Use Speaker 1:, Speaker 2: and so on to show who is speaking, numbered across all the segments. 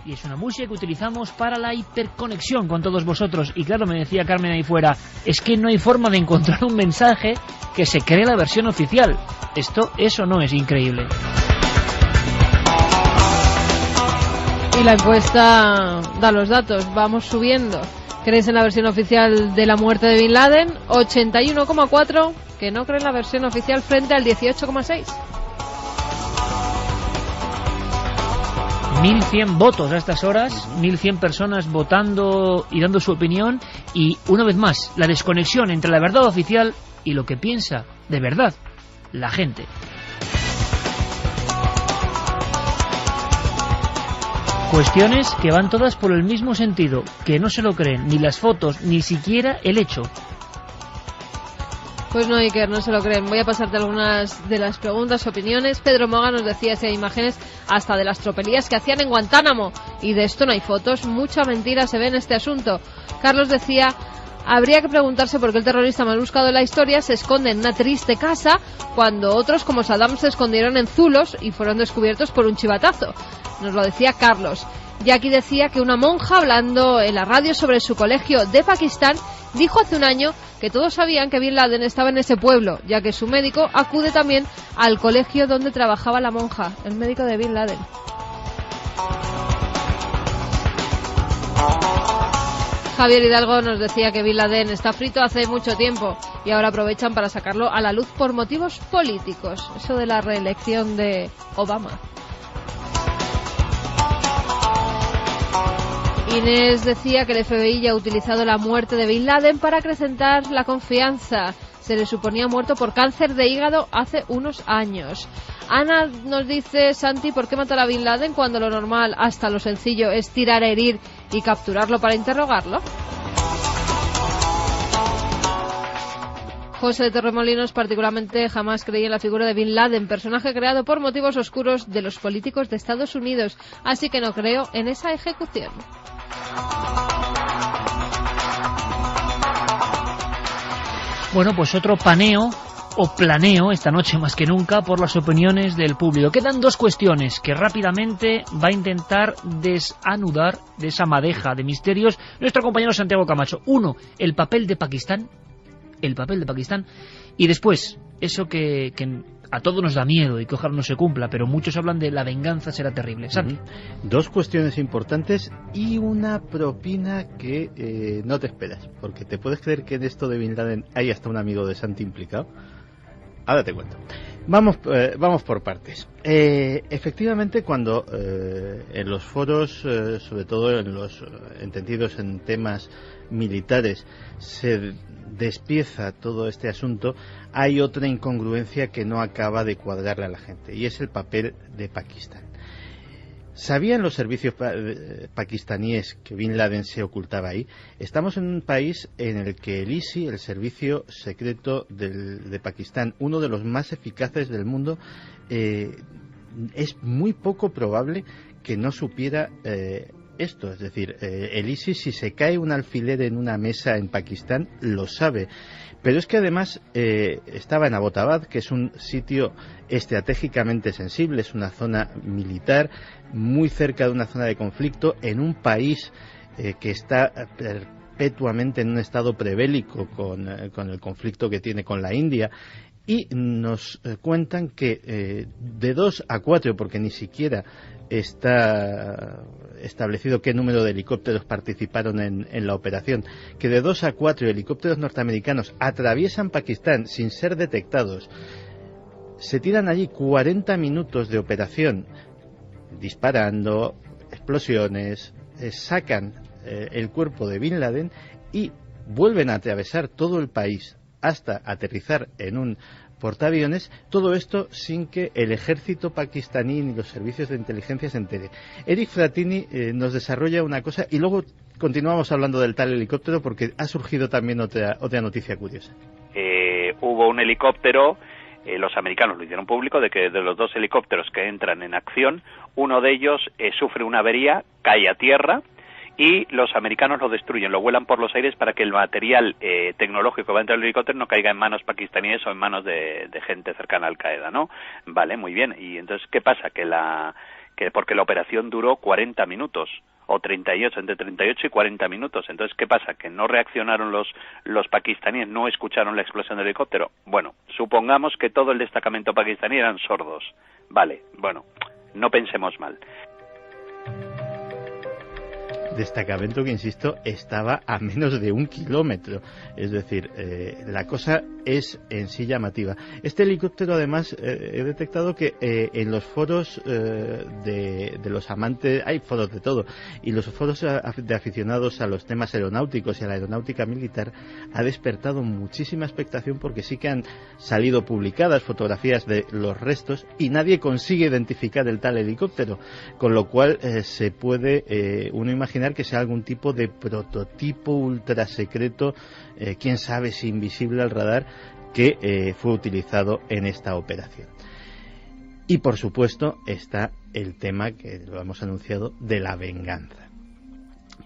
Speaker 1: y es una música que utilizamos para la hiperconexión con todos vosotros. Y claro, me decía Carmen ahí fuera, es que no hay forma de encontrar un mensaje que se cree la versión oficial. Eso no es increíble.
Speaker 2: Y la encuesta da los datos, vamos subiendo. ¿Crees en la versión oficial de la muerte de Bin Laden? 81,4 que no creen la versión oficial frente al 18,6.
Speaker 1: 1.100 votos a estas horas, 1.100 personas votando y dando su opinión, y una vez más, la desconexión entre la verdad oficial y lo que piensa de verdad la gente. Cuestiones que van todas por el mismo sentido, que no se lo creen ni las fotos, ni siquiera el hecho.
Speaker 2: Pues no, Iker, no se lo creen. Voy a pasarte algunas de las preguntas, opiniones. Pedro Moga nos decía si hay imágenes hasta de las tropelías que hacían en Guantánamo, y de esto no hay fotos. Mucha mentira se ve en este asunto. Carlos decía, habría que preguntarse por qué el terrorista más buscado de la historia se esconde en una triste casa cuando otros como Saddam se escondieron en zulos y fueron descubiertos por un chivatazo. Nos lo decía Carlos. Jackie decía que una monja, hablando en la radio sobre su colegio de Pakistán, dijo hace un año que todos sabían que Bin Laden estaba en ese pueblo, ya que su médico acude también al colegio donde trabajaba la monja, el médico de Bin Laden. Javier Hidalgo nos decía que Bin Laden está frito hace mucho tiempo y ahora aprovechan para sacarlo a la luz por motivos políticos. Eso de la reelección de Obama. Inés decía que el FBI ya ha utilizado la muerte de Bin Laden para acrecentar la confianza. Se le suponía muerto por cáncer de hígado hace unos años. Ana nos dice, Santi, ¿por qué matar a Bin Laden cuando lo normal, hasta lo sencillo, es tirar a herir y capturarlo para interrogarlo? José de Torremolinos particularmente jamás creí en la figura de Bin Laden, personaje creado por motivos oscuros de los políticos de Estados Unidos, así que no creo en esa ejecución.
Speaker 1: Bueno, pues otro paneo o planeo esta noche más que nunca por las opiniones del público. Quedan dos cuestiones que rápidamente va a intentar desanudar de esa madeja de misterios nuestro compañero Santiago Camacho. Uno, el papel de Pakistán, y después eso que a todos nos da miedo y que ojalá no se cumpla, pero muchos hablan de la venganza será terrible. Santi.
Speaker 3: Dos cuestiones importantes y una propina que no te esperas, porque te puedes creer que en esto de Bin Laden hay hasta un amigo de Santi implicado. Ahora te cuento. Vamos por partes. Efectivamente, cuando en los foros, sobre todo en los entendidos en temas militares, se despieza todo este asunto, hay otra incongruencia que no acaba de cuadrarle a la gente, y es el papel de Pakistán. ¿Sabían los servicios pakistaníes que Bin Laden se ocultaba ahí? Estamos en un país en el que el ISI, el servicio secreto de Pakistán, uno de los más eficaces del mundo, es muy poco probable que no supiera esto. Es decir, el ISI, si se cae un alfiler en una mesa en Pakistán, lo sabe. Pero es que además estaba en Abbottabad, que es un sitio estratégicamente sensible, es una zona militar, muy cerca de una zona de conflicto, en un país que está perpetuamente en un estado prebélico con el conflicto que tiene con la India. Y nos cuentan que de 2 a 4, porque ni siquiera está establecido qué número de helicópteros participaron en la operación, que de 2 a 4 helicópteros norteamericanos atraviesan Pakistán sin ser detectados, se tiran allí 40 minutos de operación, disparando, explosiones, sacan el cuerpo de Bin Laden y vuelven a atravesar todo el país hasta aterrizar en un portaaviones, todo esto sin que el ejército pakistaní ni los servicios de inteligencia se enteren. Eric Fratini nos desarrolla una cosa y luego continuamos hablando del tal helicóptero, porque ha surgido también otra noticia curiosa.
Speaker 4: Hubo un helicóptero, los americanos lo hicieron público, de que de los 2 helicópteros que entran en acción, uno de ellos sufre una avería, cae a tierra, y los americanos lo destruyen, lo vuelan por los aires para que el material tecnológico que va dentro del helicóptero no caiga en manos pakistaníes o en manos de gente cercana a Al Qaeda, ¿no? Vale, muy bien. Y entonces, ¿qué pasa? Que que porque la operación duró 40 minutos o 38, entre 38 y 40 minutos. Entonces, ¿qué pasa? ¿Que no reaccionaron los pakistaníes, no escucharon la explosión del helicóptero? Bueno, supongamos que todo el destacamento pakistaní eran sordos. Vale, bueno, no pensemos mal.
Speaker 3: Destacamento que, insisto, estaba a menos de 1 kilómetro. Es decir, la cosa es en sí llamativa. Este helicóptero, además, he detectado que en los foros de los amantes, hay foros de todo, y los foros de aficionados a los temas aeronáuticos y a la aeronáutica militar, ha despertado muchísima expectación, porque sí que han salido publicadas fotografías de los restos y nadie consigue identificar el tal helicóptero, con lo cual se puede uno imaginar que sea algún tipo de prototipo ultra secreto, quién sabe si invisible al radar, que fue utilizado en esta operación. Y por supuesto está el tema que lo hemos anunciado de la venganza,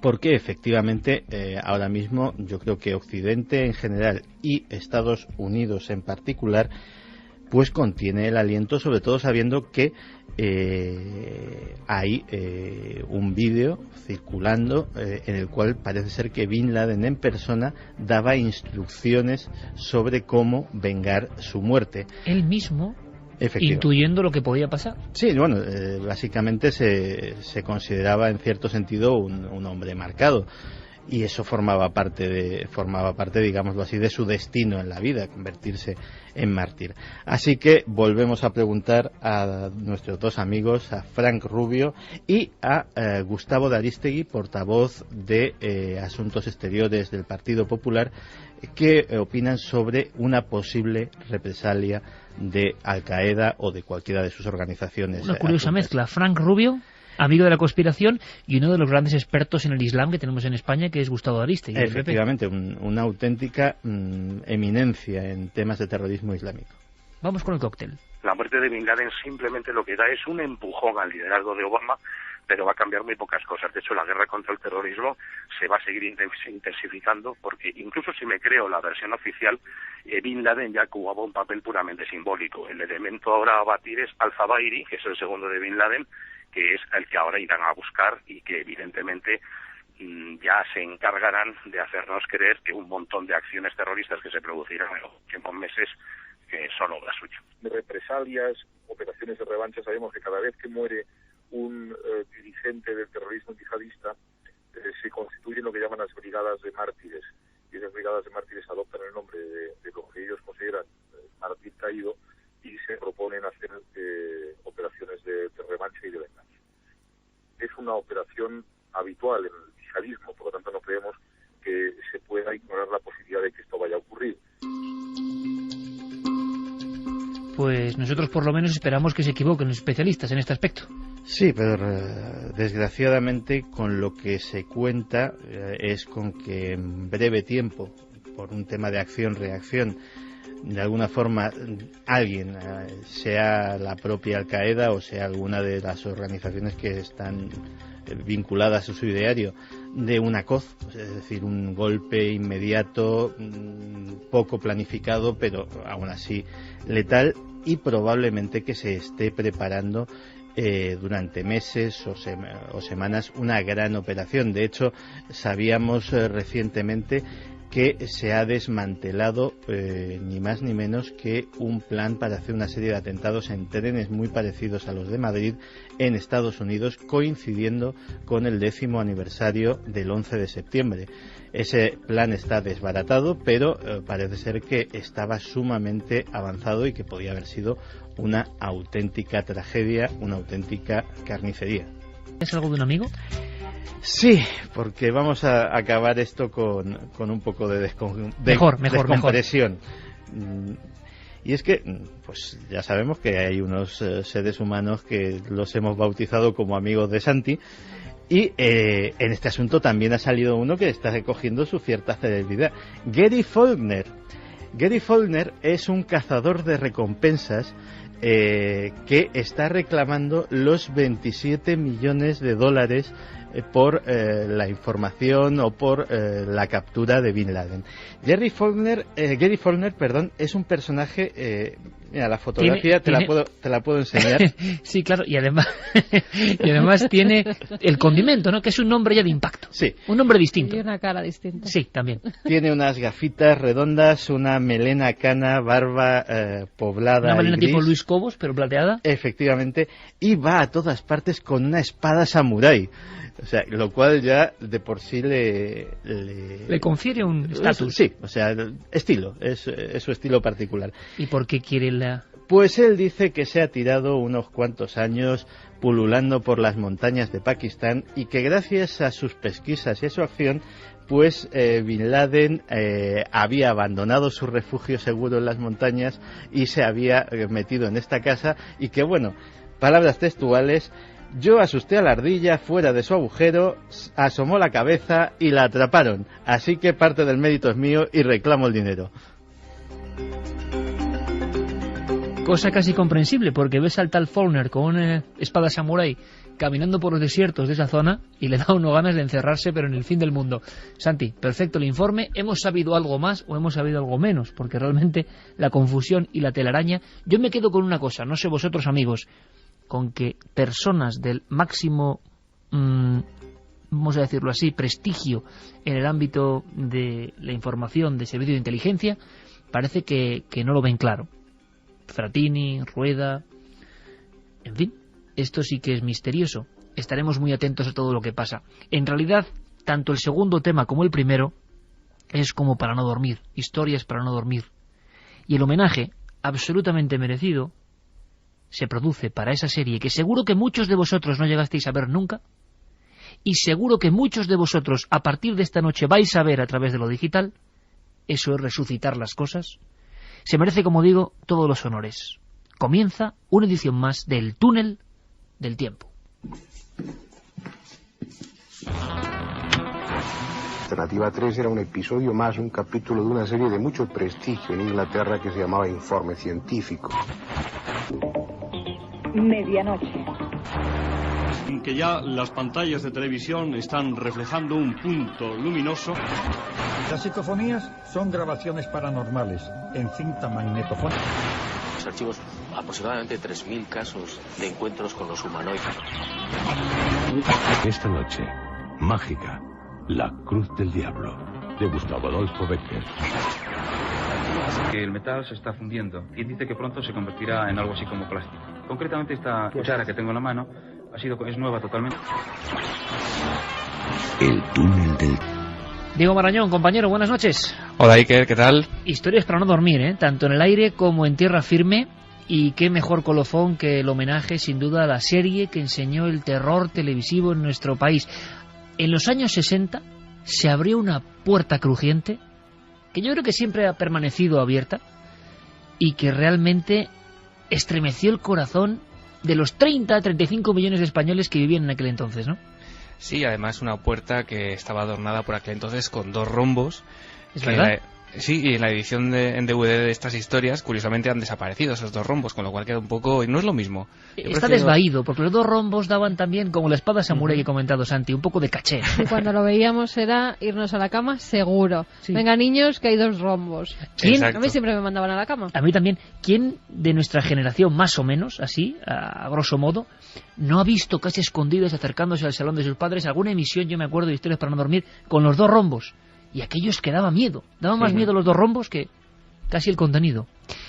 Speaker 3: porque efectivamente ahora mismo yo creo que Occidente en general y Estados Unidos en particular pues contiene el aliento, sobre todo sabiendo que hay un vídeo circulando en el cual parece ser que Bin Laden en persona daba instrucciones sobre cómo vengar su muerte.
Speaker 1: Él mismo intuyendo lo que podía pasar. Sí, bueno,
Speaker 3: básicamente se consideraba en cierto sentido un hombre marcado. Y eso formaba parte, digámoslo así, de su destino en la vida, convertirse en mártir. Así que volvemos a preguntar a nuestros dos amigos, a Frank Rubio y a Gustavo de Arístegui, portavoz de Asuntos Exteriores del Partido Popular, qué opinan sobre una posible represalia de Al-Qaeda o de cualquiera de sus organizaciones.
Speaker 1: Una curiosa mezcla, Frank Rubio, amigo de la conspiración, y uno de los grandes expertos en el Islam que tenemos en España, que es Gustavo Arístegui.
Speaker 3: Efectivamente, una auténtica eminencia en temas de terrorismo islámico.
Speaker 1: Vamos con el cóctel.
Speaker 5: La muerte de Bin Laden simplemente lo que da es un empujón al liderazgo de Obama, pero va a cambiar muy pocas cosas. De hecho, la guerra contra el terrorismo se va a seguir intensificando, porque incluso si me creo la versión oficial, Bin Laden ya jugaba un papel puramente simbólico. El elemento ahora a batir es Al-Zawahiri, que es el segundo de Bin Laden, que es el que ahora irán a buscar y que evidentemente ya se encargarán de hacernos creer que un montón de acciones terroristas que se producirán en los últimos meses son obra suya.
Speaker 6: De represalias, operaciones de revancha, sabemos que cada vez que muere un dirigente del terrorismo yihadista se constituyen lo que llaman las brigadas de mártires, y esas brigadas de mártires adoptan el nombre de lo que ellos consideran mártir caído y se proponen hacer operaciones de revancha y de venganza. Es una operación habitual en el yihadismo, por lo tanto no creemos que se pueda ignorar la posibilidad de que esto vaya a ocurrir.
Speaker 1: Pues nosotros por lo menos esperamos que se equivoquen los especialistas en este aspecto.
Speaker 3: Sí, pero desgraciadamente con lo que se cuenta es con que en breve tiempo, por un tema de acción-reacción, de alguna forma alguien, sea la propia Al-Qaeda o sea alguna de las organizaciones que están vinculadas a su ideario, de una COZ, es decir, un golpe inmediato, poco planificado, pero aún así letal, y probablemente que se esté preparando durante meses o semanas una gran operación. De hecho, sabíamos recientemente que se ha desmantelado ni más ni menos que un plan para hacer una serie de atentados en trenes muy parecidos a los de Madrid en Estados Unidos, coincidiendo con el 10º aniversario del 11 de septiembre. Ese plan está desbaratado, pero parece ser que estaba sumamente avanzado y que podía haber sido una auténtica tragedia, una auténtica carnicería.
Speaker 1: ¿Es algo de un amigo?
Speaker 3: Sí, porque vamos a acabar esto con un poco de descompresión. Y es que, pues ya sabemos que hay unos seres humanos que los hemos bautizado como amigos de Santi, y en este asunto también ha salido uno que está recogiendo su cierta celebridad. Gary Faulkner. Gary Faulkner es un cazador de recompensas que está reclamando los 27 millones de dólares por la información o por la captura de Bin Laden. Gary Faulkner, es un personaje Mira, la fotografía te la puedo enseñar.
Speaker 1: Sí, claro, y además tiene el condimento, ¿no? Que es un nombre ya de impacto.
Speaker 3: Sí.
Speaker 1: Un nombre distinto.
Speaker 2: Y una cara distinta.
Speaker 1: Sí, también.
Speaker 3: Tiene unas gafitas redondas, una melena cana, barba poblada.
Speaker 1: Una melena
Speaker 3: y gris.
Speaker 1: tipo Luis Cobos, pero plateada.
Speaker 3: Efectivamente. Y va a todas partes con una espada samurái. O sea, lo cual ya de por sí le
Speaker 1: confiere un estatus.
Speaker 3: Sí, o sea, estilo, es su estilo particular.
Speaker 1: ¿Y por qué quiere la...?
Speaker 3: Pues él dice que se ha tirado unos cuantos años pululando por las montañas de Pakistán y que gracias a sus pesquisas y a su acción, pues Bin Laden había abandonado su refugio seguro en las montañas y se había metido en esta casa y que, bueno, palabras textuales: yo asusté a la ardilla fuera de su agujero, asomó la cabeza y la atraparon. Así que parte del mérito es mío y reclamo el dinero.
Speaker 1: Cosa casi comprensible, porque ves al tal Faulkner con una espada samurái caminando por los desiertos de esa zona y le da uno ganas de encerrarse, pero en el fin del mundo. Santi, perfecto el informe. ¿Hemos sabido algo más o hemos sabido algo menos? Porque realmente la confusión y la telaraña... Yo me quedo con una cosa, no sé vosotros, amigos, con que personas del máximo, vamos a decirlo así, prestigio en el ámbito de la información de servicio de inteligencia, parece que no lo ven claro. Frattini, Rueda, en fin, esto sí que es misterioso. Estaremos muy atentos a todo lo que pasa. En realidad, tanto el segundo tema como el primero es como para no dormir, historias para no dormir. Y el homenaje, absolutamente merecido, se produce para esa serie que seguro que muchos de vosotros no llegasteis a ver nunca, y seguro que muchos de vosotros a partir de esta noche vais a ver a través de lo digital. Eso es resucitar las cosas. Se merece, como digo, todos los honores. Comienza una edición más del Túnel del Tiempo.
Speaker 7: Alternativa 3 era un episodio más, un capítulo de una serie de mucho prestigio en Inglaterra que se llamaba Informe Científico.
Speaker 8: Medianoche.
Speaker 9: Que ya las pantallas de televisión están reflejando un punto luminoso.
Speaker 10: Las psicofonías son grabaciones paranormales en cinta magnetofónica.
Speaker 11: Los archivos aproximadamente 3.000 casos de encuentros con los humanoides.
Speaker 12: Esta noche, mágica, La Cruz del Diablo, de Gustavo Adolfo Becker.
Speaker 13: Que el metal se está fundiendo y dice que pronto se convertirá en algo así como plástico. Concretamente esta cuchara que tengo en la mano es nueva totalmente.
Speaker 12: El túnel del...
Speaker 1: Diego Marañón, compañero, buenas noches.
Speaker 14: Hola Iker, ¿qué tal?
Speaker 1: Historias para no dormir, tanto en el aire como en tierra firme. Y qué mejor colofón que el homenaje, sin duda, a la serie que enseñó el terror televisivo en nuestro país. En los años 60 se abrió una puerta crujiente que yo creo que siempre ha permanecido abierta y que realmente estremeció el corazón de los 35 millones de españoles que vivían en aquel entonces, ¿no?
Speaker 14: Sí, además una puerta que estaba adornada por aquel entonces con 2 rombos.
Speaker 1: ¿Es verdad?
Speaker 14: Sí, y en la edición en DVD de estas historias, curiosamente han desaparecido esos 2 rombos, con lo cual queda un poco... No es lo mismo.
Speaker 1: Está desvaído, porque los 2 rombos daban también, como la espada samurái que he comentado, Santi, un poco de caché.
Speaker 2: Y cuando lo veíamos era irnos a la cama seguro. Sí. Venga, niños, que hay 2 rombos.
Speaker 1: ¿Quién?
Speaker 2: A mí siempre me mandaban a la cama.
Speaker 1: A mí también. ¿Quién de nuestra generación, más o menos, así, a grosso modo, no ha visto casi escondidos, acercándose al salón de sus padres, alguna emisión, yo me acuerdo, de Historias para no dormir, con los 2 rombos? Y aquellos que daba miedo. Daba más miedo los 2 rombos que casi el contenido.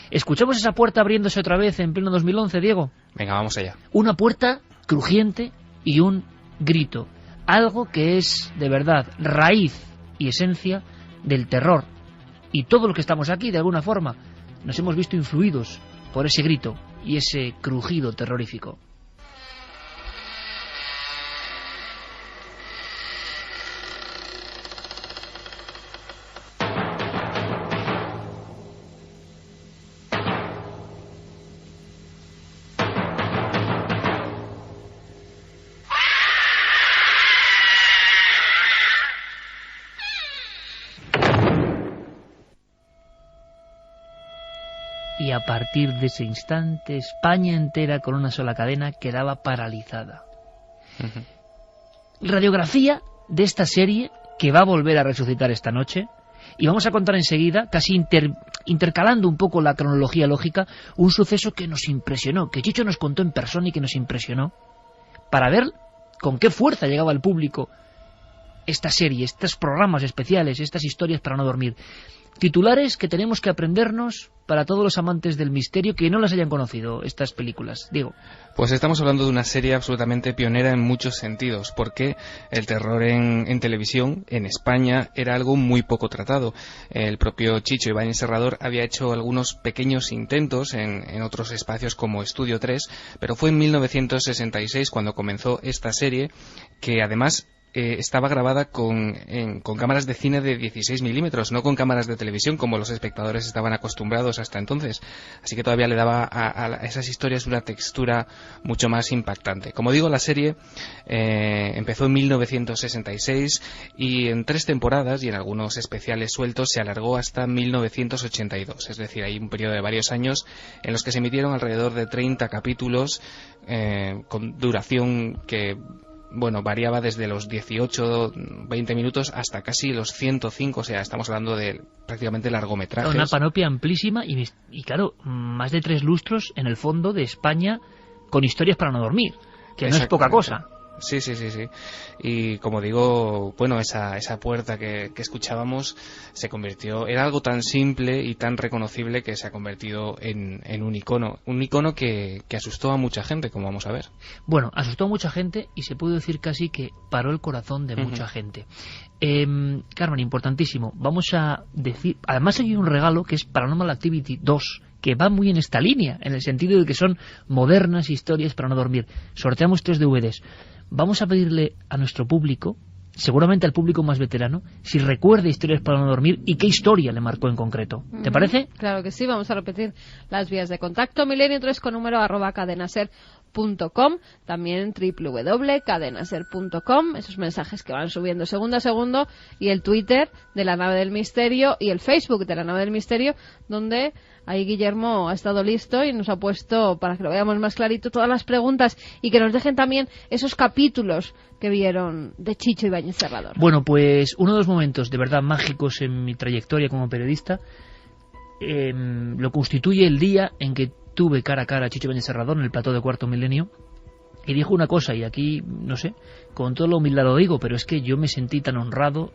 Speaker 1: Escuchamos esa puerta abriéndose otra vez en pleno 2011, Diego.
Speaker 14: Venga, vamos allá.
Speaker 1: Una puerta crujiente y un grito. Algo que es, de verdad, raíz y esencia del terror. Y todo lo que estamos aquí, de alguna forma, nos hemos visto influidos por ese grito y ese crujido terrorífico. Y a partir de ese instante, España entera con una sola cadena quedaba paralizada. Radiografía de esta serie que va a volver a resucitar esta noche Y vamos a contar enseguida, casi intercalando un poco la cronología lógica, un suceso que nos impresionó, que Chicho nos contó en persona y que nos impresionó, para ver con qué fuerza llegaba al público esta serie, estos programas especiales, estas historias para no dormir. Titulares que tenemos que aprendernos para todos los amantes del misterio que no las hayan conocido, estas películas. Diego.
Speaker 14: Pues estamos hablando de una serie absolutamente pionera en muchos sentidos, porque el terror en televisión, en España, era algo muy poco tratado. El propio Chicho Ibáñez Serrador había hecho algunos pequeños intentos en otros espacios como Estudio 3, pero fue en 1966 cuando comenzó esta serie, que además estaba grabada con cámaras de cine de 16 milímetros, no con cámaras de televisión como los espectadores estaban acostumbrados hasta entonces, así que todavía le daba a esas historias una textura mucho más impactante. Como digo, la serie empezó en 1966 y en 3 temporadas y en algunos especiales sueltos se alargó hasta 1982, es decir, hay un periodo de varios años en los que se emitieron alrededor de 30 capítulos con duración que variaba desde los 18, 20 minutos hasta casi los 105, o sea, estamos hablando de prácticamente largometrajes.
Speaker 1: Una panoplia amplísima y claro, más de 3 lustros en el fondo de España con historias para no dormir, que no es poca cosa.
Speaker 14: Sí. Y como digo, esa puerta que escuchábamos se convirtió, era algo tan simple y tan reconocible que se ha convertido en un icono que asustó a mucha gente, como vamos a ver.
Speaker 1: Bueno, asustó a mucha gente y se puede decir casi que paró el corazón de mucha gente. Carmen, importantísimo, vamos a decir, además hay un regalo que es Paranormal Activity 2, que va muy en esta línea, en el sentido de que son modernas historias para no dormir. Sorteamos 3 DVDs. Vamos a pedirle a nuestro público, seguramente al público más veterano, si recuerda historias para no dormir y qué historia le marcó en concreto. ¿Te parece?
Speaker 2: Claro que sí, vamos a repetir las vías de contacto. Milenio3 con número @cadenaser.com, también www.cadenaser.com, esos mensajes que van subiendo segundo a segundo, y el Twitter de La Nave del Misterio y el Facebook de La Nave del Misterio, donde ahí Guillermo ha estado listo y nos ha puesto, para que lo veamos más clarito, todas las preguntas y que nos dejen también esos capítulos que vieron de Chicho Ibáñez Serrador.
Speaker 1: Bueno, pues uno de los momentos de verdad mágicos en mi trayectoria como periodista lo constituye el día en que tuve cara a cara a Chicho Ibáñez Serrador en el plató de Cuarto Milenio y dijo una cosa, y aquí, no sé, con toda la humildad lo digo, pero es que yo me sentí tan honrado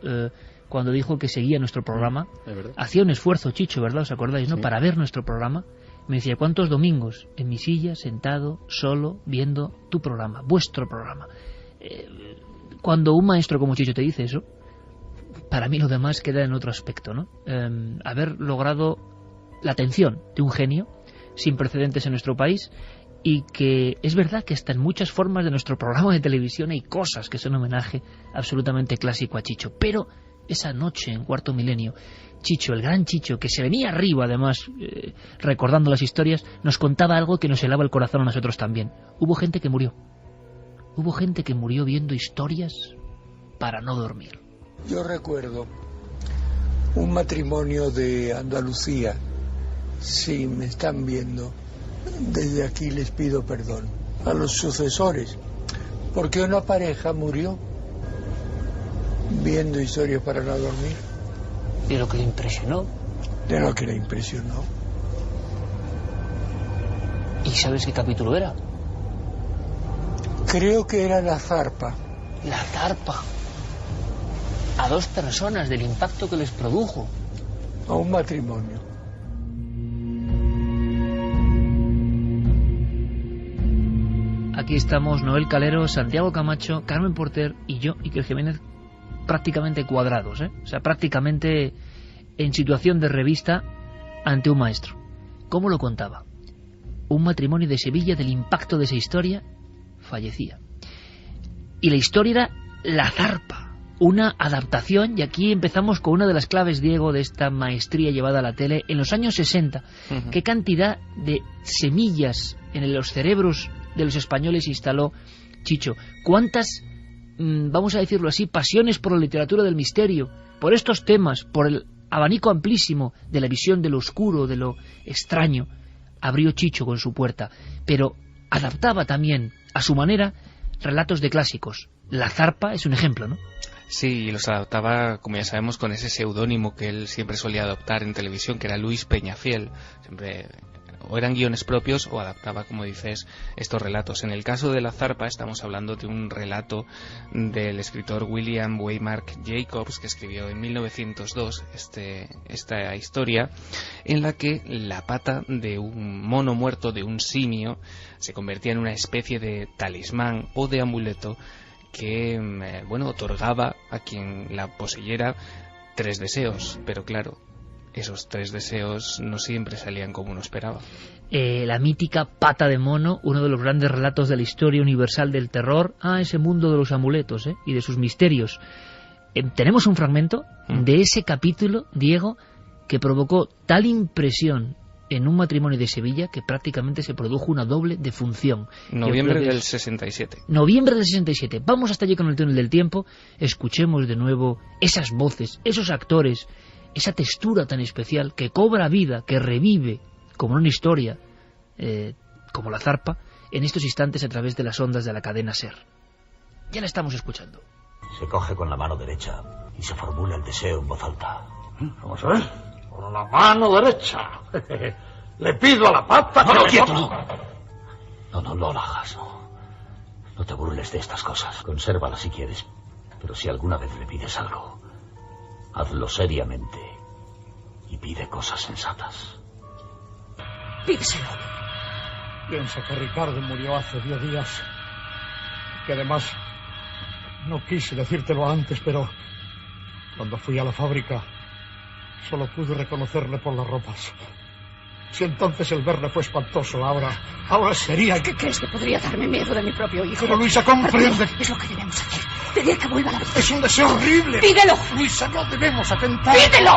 Speaker 1: cuando dijo que seguía nuestro programa. Hacía un esfuerzo, Chicho, ¿verdad? ¿Os acordáis, no? Sí. Para ver nuestro programa. Me decía, ¿cuántos domingos en mi silla, sentado, solo, viendo tu programa, vuestro programa? Cuando un maestro como Chicho te dice eso, para mí lo demás queda en otro aspecto, ¿no? Haber logrado la atención de un genio sin precedentes en nuestro país, y que es verdad que hasta en muchas formas de nuestro programa de televisión hay cosas que son homenaje absolutamente clásico a Chicho, pero esa noche en Cuarto Milenio, Chicho, el gran Chicho, que se venía arriba además recordando las historias, nos contaba algo que nos helaba el corazón a nosotros también. Hubo gente que murió viendo historias para no dormir.
Speaker 8: Yo recuerdo un matrimonio de Andalucía. Si me están viendo, desde aquí les pido perdón a los sucesores, porque una pareja murió viendo historias para no dormir.
Speaker 1: ¿De lo que le impresionó?
Speaker 8: De lo que le impresionó.
Speaker 1: ¿Y sabes qué capítulo era?
Speaker 8: Creo que era La Zarpa.
Speaker 1: La Zarpa. A 2 personas, del impacto que les produjo.
Speaker 8: A un matrimonio.
Speaker 1: Aquí estamos Noel Calero, Santiago Camacho, Carmen Porter y yo, Iker Jiménez, prácticamente cuadrados, o sea, prácticamente en situación de revista ante un maestro. ¿Cómo lo contaba? Un matrimonio de Sevilla, del impacto de esa historia, fallecía. Y la historia era La Zarpa, una adaptación, y aquí empezamos con una de las claves, Diego, de esta maestría llevada a la tele en los años 60. ¿Qué cantidad de semillas en los cerebros de los españoles instaló Chicho? ¿Cuántas, vamos a decirlo así, pasiones por la literatura del misterio, por estos temas, por el abanico amplísimo de la visión de lo oscuro, de lo extraño, abrió Chicho con su puerta? Pero adaptaba también a su manera relatos de clásicos. La Zarpa es un ejemplo, ¿no?
Speaker 14: Sí, y los adaptaba, como ya sabemos, con ese seudónimo que él siempre solía adoptar en televisión, que era Luis Peñafiel. Siempre o eran guiones propios o adaptaba, como dices, estos relatos. En el caso de La Zarpa estamos hablando de un relato del escritor William Waymark Jacobs, que escribió en 1902 esta historia, en la que la pata de un mono muerto, de un simio, se convertía en una especie de talismán o de amuleto que otorgaba a quien la poseyera 3 deseos, pero claro, esos 3 deseos no siempre salían como uno esperaba.
Speaker 1: La mítica pata de mono, uno de los grandes relatos de la historia universal del terror, ese mundo de los amuletos y de sus misterios. Tenemos un fragmento de ese capítulo, Diego, que provocó tal impresión en un matrimonio de Sevilla que prácticamente se produjo una doble defunción.
Speaker 14: Noviembre del 67.
Speaker 1: Noviembre del 67. Vamos hasta allí con el túnel del tiempo. Escuchemos de nuevo esas voces, esos actores, esa textura tan especial que cobra vida, que revive, como una historia, como La Zarpa, en estos instantes a través de las ondas de la cadena SER. Ya la estamos escuchando.
Speaker 15: Se coge con la mano derecha y se formula el deseo en voz alta.
Speaker 16: Vamos a ver. Con la mano derecha. Le pido a la pata...
Speaker 15: No, quieto, no. No lo hagas, no. No te burles de estas cosas. Consérvalas si quieres. Pero si alguna vez le pides algo, hazlo seriamente y pide cosas sensatas.
Speaker 17: Pídeselo.
Speaker 16: Piensa que Ricardo murió hace 10 días. Que además no quise decírtelo antes, pero cuando fui a la fábrica solo pude reconocerle por las ropas. Si entonces el verle fue espantoso, ahora sería...
Speaker 17: ¿Qué crees que podría darme miedo de mi propio hijo?
Speaker 16: Pero Luisa, comprende.
Speaker 17: Es lo que debemos hacer. Pedir que vuelva a la vida.
Speaker 16: Es un deseo horrible.
Speaker 17: ¡Pídelo!
Speaker 16: Luisa, no debemos atentar.
Speaker 17: ¡Pídelo!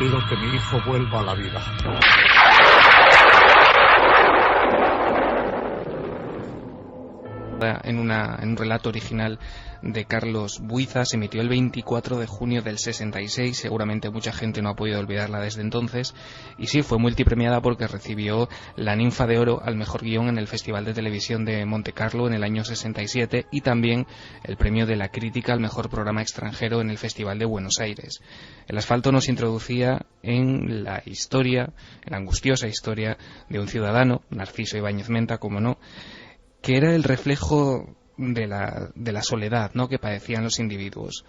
Speaker 16: Pido que mi hijo vuelva a la vida.
Speaker 14: En un relato original de Carlos Buiza, se emitió el 24 de junio del 66, seguramente mucha gente no ha podido olvidarla desde entonces, y sí, fue multipremiada porque recibió la Ninfa de Oro al mejor guión en el Festival de Televisión de Montecarlo en el año 67 y también el premio de la crítica al mejor programa extranjero en el Festival de Buenos Aires. El asfalto nos introducía en la historia, en la angustiosa historia de un ciudadano, Narciso Ibáñez Menta, como no, que era el reflejo de la soledad, ¿no?, que padecían los individuos.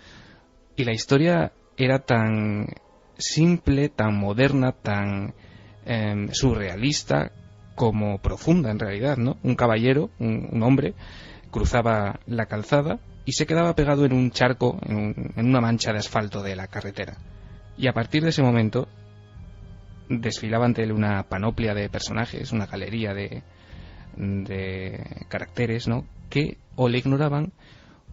Speaker 14: Y la historia era tan simple, tan moderna, tan surrealista como profunda en realidad, ¿no? Un caballero, un hombre, cruzaba la calzada y se quedaba pegado en un charco, en una mancha de asfalto de la carretera. Y a partir de ese momento desfilaba ante él una panoplia de personajes, una galería de caracteres, ¿no?, que o le ignoraban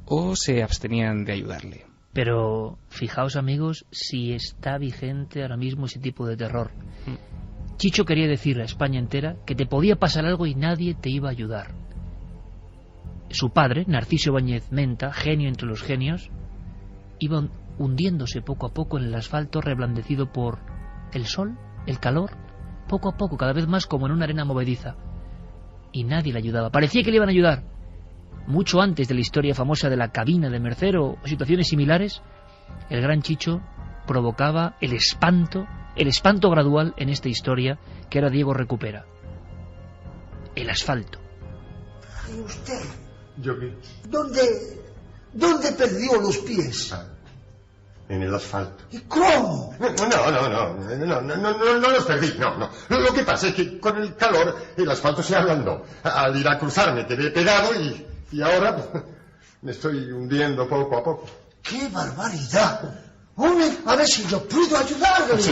Speaker 14: o se abstenían de ayudarle.
Speaker 1: Pero fijaos, amigos, si está vigente ahora mismo ese tipo de terror. Chicho quería decirle a España entera que te podía pasar algo y nadie te iba a ayudar. Su padre, Narciso Ibáñez Menta, genio entre los genios, iba hundiéndose poco a poco en el asfalto reblandecido por el sol, el calor, poco a poco, cada vez más como en una arena movediza. Y nadie le ayudaba. Parecía que le iban a ayudar. Mucho antes de la historia famosa de la cabina de Mercer o situaciones similares, el gran Chicho provocaba el espanto gradual en esta historia que ahora Diego recupera. El asfalto.
Speaker 17: ¿Y usted?
Speaker 18: ¿Yo qué?
Speaker 17: ¿Dónde perdió los pies?
Speaker 18: En el asfalto.
Speaker 17: ¿Y cómo?
Speaker 18: No los perdí, no. Lo que pasa es que con el calor el asfalto se ablandó. Al ir a cruzar me quedé pegado y ahora me estoy hundiendo poco a poco.
Speaker 17: ¡Qué barbaridad! Hombre, a ver si yo puedo ayudarle.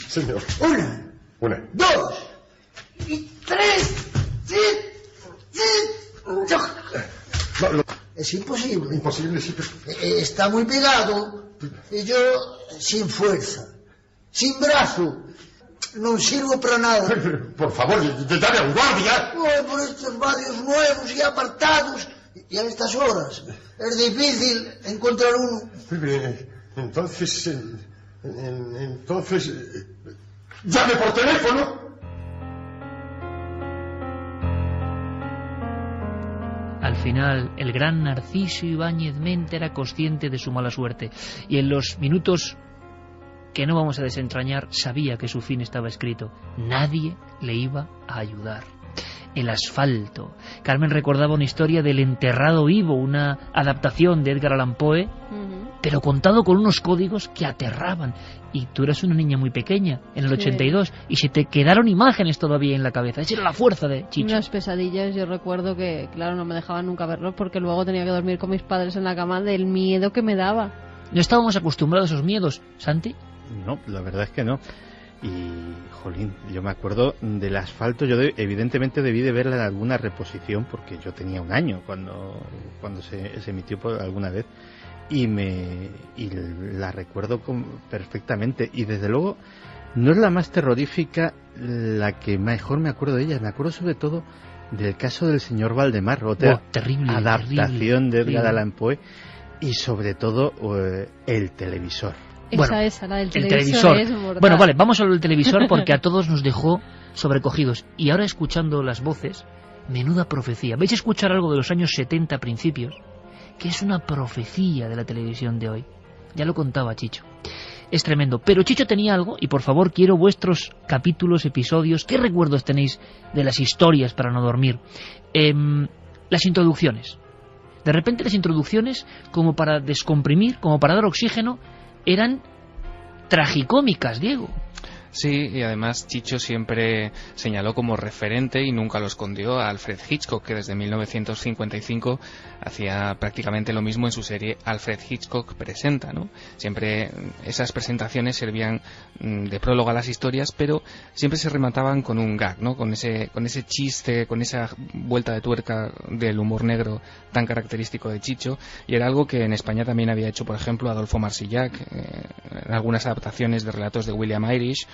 Speaker 18: Señor. Una.
Speaker 17: 2. Y 3. Es imposible.
Speaker 18: Imposible, sí, pero...
Speaker 17: Está muy pegado y yo sin fuerza, sin brazo. No sirvo para nada.
Speaker 18: Por favor, dame a un guardia.
Speaker 17: Por estos barrios nuevos y apartados y a estas horas es difícil encontrar uno.
Speaker 18: Entonces, Entonces, llame por teléfono.
Speaker 1: Al final, el gran Narciso Ibáñez Mente era consciente de su mala suerte, y en los minutos que no vamos a desentrañar sabía que su fin estaba escrito. Nadie le iba a ayudar. El asfalto. Carmen recordaba una historia del enterrado vivo, una adaptación de Edgar Allan Poe, pero contado con unos códigos que aterraban. Y tú eras una niña muy pequeña, en el 82, y se te quedaron imágenes todavía en la cabeza. Esa era la fuerza de Chicho.
Speaker 2: Unas pesadillas, yo recuerdo que, claro, no me dejaban nunca verlos porque luego tenía que dormir con mis padres en la cama del miedo que me daba.
Speaker 1: ¿No estábamos acostumbrados a esos miedos, Santi?
Speaker 3: No, la verdad es que no. Y, jolín, yo me acuerdo del asfalto. Yo evidentemente debí de verla en alguna reposición porque yo tenía 1 año cuando se emitió por alguna vez, y la recuerdo perfectamente. Y desde luego no es la más terrorífica la que mejor me acuerdo de ella. Me acuerdo sobre todo del caso del señor Valdemar, otra
Speaker 1: terrible,
Speaker 3: adaptación de Edgar Allan Poe, y sobre todo el televisor.
Speaker 2: Esa, la del televisor. Es mortal.
Speaker 1: Bueno, vale, vamos a lo del televisor porque a todos nos dejó sobrecogidos. Y ahora, escuchando las voces, menuda profecía. ¿Vais a escuchar algo de los años 70 principios? Que es una profecía de la televisión de hoy. Ya lo contaba Chicho. Es tremendo. Pero Chicho tenía algo, y por favor quiero vuestros capítulos, episodios. ¿Qué recuerdos tenéis de las historias para no dormir? Las introducciones. De repente las introducciones, como para descomprimir, como para dar oxígeno, eran tragicómicas, Diego.
Speaker 14: Sí, y además Chicho siempre señaló como referente, y nunca lo escondió, a Alfred Hitchcock, que desde 1955 hacía prácticamente lo mismo en su serie Alfred Hitchcock Presenta, ¿no? Siempre esas presentaciones servían de prólogo a las historias, pero siempre se remataban con un gag, ¿no? Con ese chiste, con esa vuelta de tuerca del humor negro tan característico de Chicho, y era algo que en España también había hecho, por ejemplo, Adolfo Marsillac, en algunas adaptaciones de relatos de William Irish,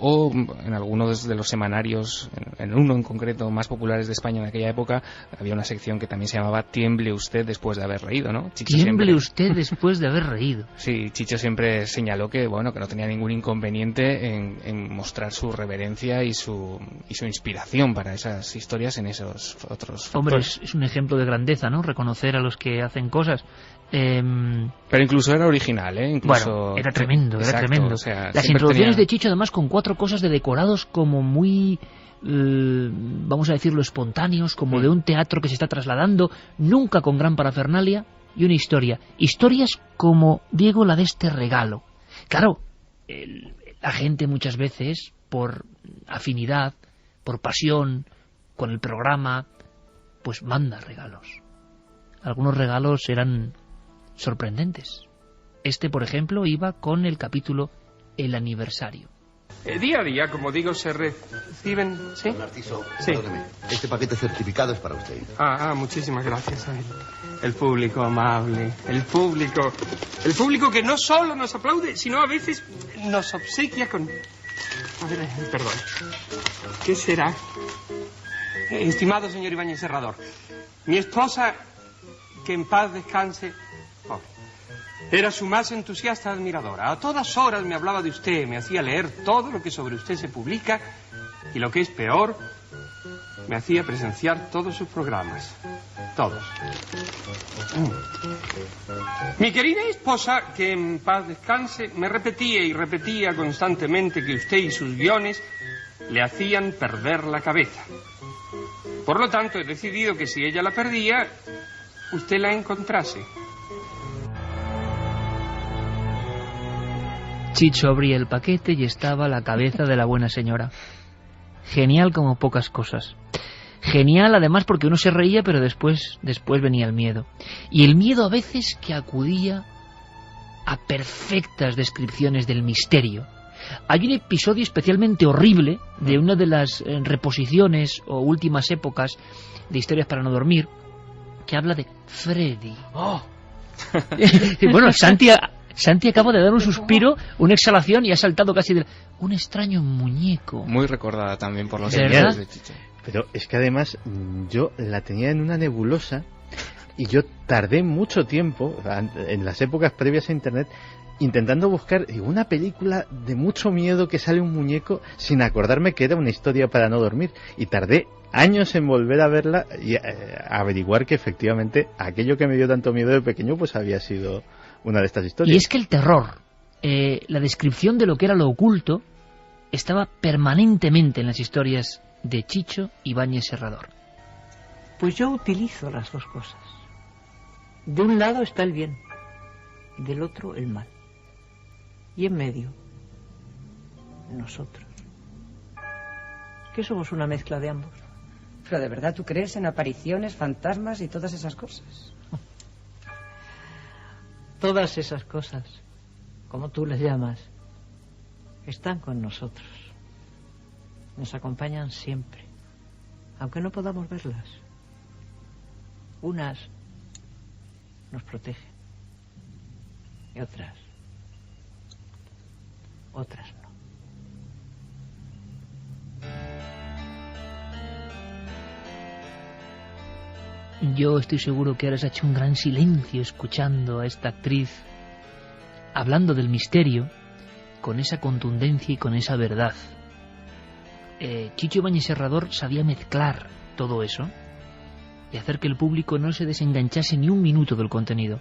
Speaker 14: o en algunos de los semanarios, en uno en concreto más populares de España en aquella época, había una sección que también se llamaba Tiemble usted después de haber reído, ¿no?
Speaker 1: Tiemble usted después de haber reído.
Speaker 14: Sí, Chicho siempre señaló que bueno, que no tenía ningún inconveniente en mostrar su reverencia y su inspiración para esas historias en esos otros factores.
Speaker 1: Hombre, es un ejemplo de grandeza, ¿no? Reconocer a los que hacen cosas.
Speaker 14: Pero incluso era original, ¿eh?
Speaker 1: Bueno, era tremendo,
Speaker 14: exacto,
Speaker 1: era tremendo.
Speaker 14: O sea,
Speaker 1: las introducciones de Chicho, además, con 4 cosas de decorados como muy, vamos a decirlo, espontáneos, como de un teatro que se está trasladando, nunca con gran parafernalia, y una historia. Historias como, Diego, la de este regalo. Claro, la gente muchas veces, por afinidad, por pasión, con el programa, pues manda regalos. Algunos regalos eran sorprendentes. Este, por ejemplo, iba con el capítulo El aniversario.
Speaker 19: Día a día, como digo, se reciben... ¿Sí?
Speaker 20: Don Narciso,
Speaker 19: sí.
Speaker 20: perdóneme. Este paquete certificado es para usted.
Speaker 19: Muchísimas gracias. El público amable, el público que no solo nos aplaude, sino a veces nos obsequia con... A ver, perdón. ¿Qué será? Estimado señor Ibáñez Serrador, mi esposa, que en paz descanse, era su más entusiasta admiradora. A todas horas me hablaba de usted, me hacía leer todo lo que sobre usted se publica, y lo que es peor, me hacía presenciar todos sus programas. Todos. Mi querida esposa, que en paz descanse, me repetía y repetía constantemente que usted y sus guiones le hacían perder la cabeza. Por lo tanto, he decidido que si ella la perdía, usted la encontrase.
Speaker 1: Chicho abría el paquete y estaba la cabeza de la buena señora. Genial como pocas cosas. Genial además porque uno se reía, pero después venía el miedo. Y el miedo a veces que acudía a perfectas descripciones del misterio. Hay un episodio especialmente horrible de una de las reposiciones o últimas épocas de Historias para no dormir, que habla de Freddy. ¡Oh! Bueno, Santi acaba de dar un suspiro, una exhalación, y ha saltado casi de... Un extraño muñeco.
Speaker 14: Muy recordada también por los
Speaker 1: seguidores
Speaker 14: de Chicho.
Speaker 3: Pero es que además yo la tenía en una nebulosa, y yo tardé mucho tiempo, en las épocas previas a Internet, intentando buscar una película de mucho miedo que sale un muñeco sin acordarme que era una historia para no dormir, y tardé años en volver a verla y averiguar que efectivamente aquello que me dio tanto miedo de pequeño pues había sido una de estas historias.
Speaker 1: Y es que el terror, la descripción de lo que era lo oculto, estaba permanentemente en las historias de Chicho Ibáñez Serrador.
Speaker 21: Pues yo utilizo las dos cosas. De un lado está el bien, del otro el mal. Y en medio, nosotros. Que somos una mezcla de ambos.
Speaker 22: Pero de verdad, ¿tú crees en apariciones, fantasmas y todas esas cosas?
Speaker 21: Todas esas cosas, como tú les llamas, están con nosotros. Nos acompañan siempre, aunque no podamos verlas. Unas nos protegen y otras no.
Speaker 1: Yo estoy seguro que ahora se ha hecho un gran silencio escuchando a esta actriz hablando del misterio con esa contundencia y con esa verdad. Chicho Ibáñez Serrador sabía mezclar todo eso y hacer que el público no se desenganchase ni un minuto del contenido.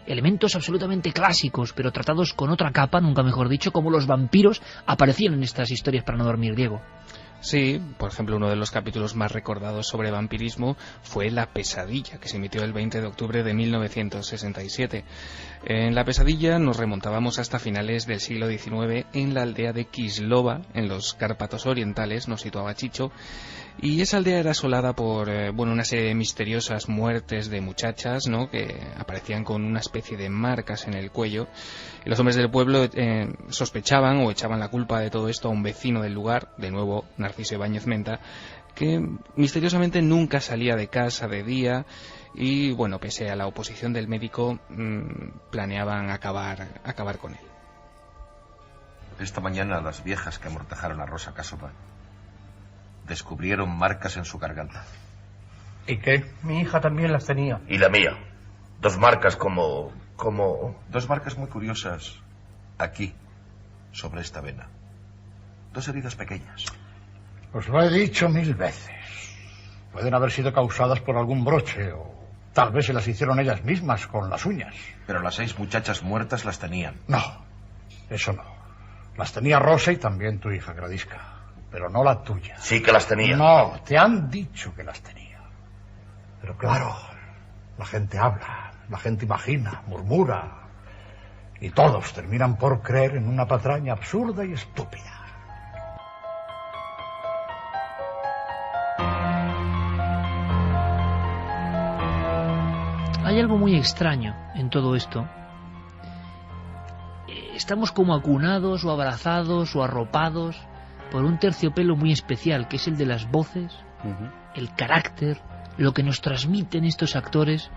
Speaker 1: Elementos absolutamente clásicos, pero tratados con otra capa, nunca mejor dicho, como los vampiros aparecían en estas historias para no dormir, Diego.
Speaker 14: Sí, por ejemplo, uno de los capítulos más recordados sobre vampirismo fue La Pesadilla, que se emitió el 20 de octubre de 1967. En La Pesadilla nos remontábamos hasta finales del siglo XIX en la aldea de Kislova, en los Cárpatos orientales, nos situaba Chicho, y esa aldea era asolada por una serie de misteriosas muertes de muchachas, ¿no?, que aparecían con una especie de marcas en el cuello. Y los hombres del pueblo sospechaban o echaban la culpa de todo esto a un vecino del lugar, de nuevo Narciso Ibáñez Menta, que misteriosamente nunca salía de casa de día y, bueno, pese a la oposición del médico, planeaban acabar con él.
Speaker 23: Esta mañana las viejas que amortajaron a Rosa Casova descubrieron marcas en su garganta.
Speaker 16: ¿Y qué? Mi hija también las tenía.
Speaker 23: Y la mía. Dos marcas como... Dos marcas muy curiosas aquí, sobre esta vena. Dos heridas pequeñas.
Speaker 16: Os lo he dicho 1000 veces. Pueden haber sido causadas por algún broche o tal vez se las hicieron ellas mismas con las uñas.
Speaker 23: Pero las 6 muchachas muertas las tenían.
Speaker 16: No, eso no. Las tenía Rosa y también tu hija, Gradisca. Pero no la tuya.
Speaker 23: Sí que las tenía.
Speaker 16: No, te han dicho que las tenía. Pero claro, la gente habla, la gente imagina, murmura. Y todos terminan por creer en una patraña absurda y estúpida.
Speaker 1: Hay algo muy extraño en todo esto. Estamos como acunados o abrazados o arropados por un terciopelo muy especial, que es el de las voces, el carácter, lo que nos transmiten estos actores.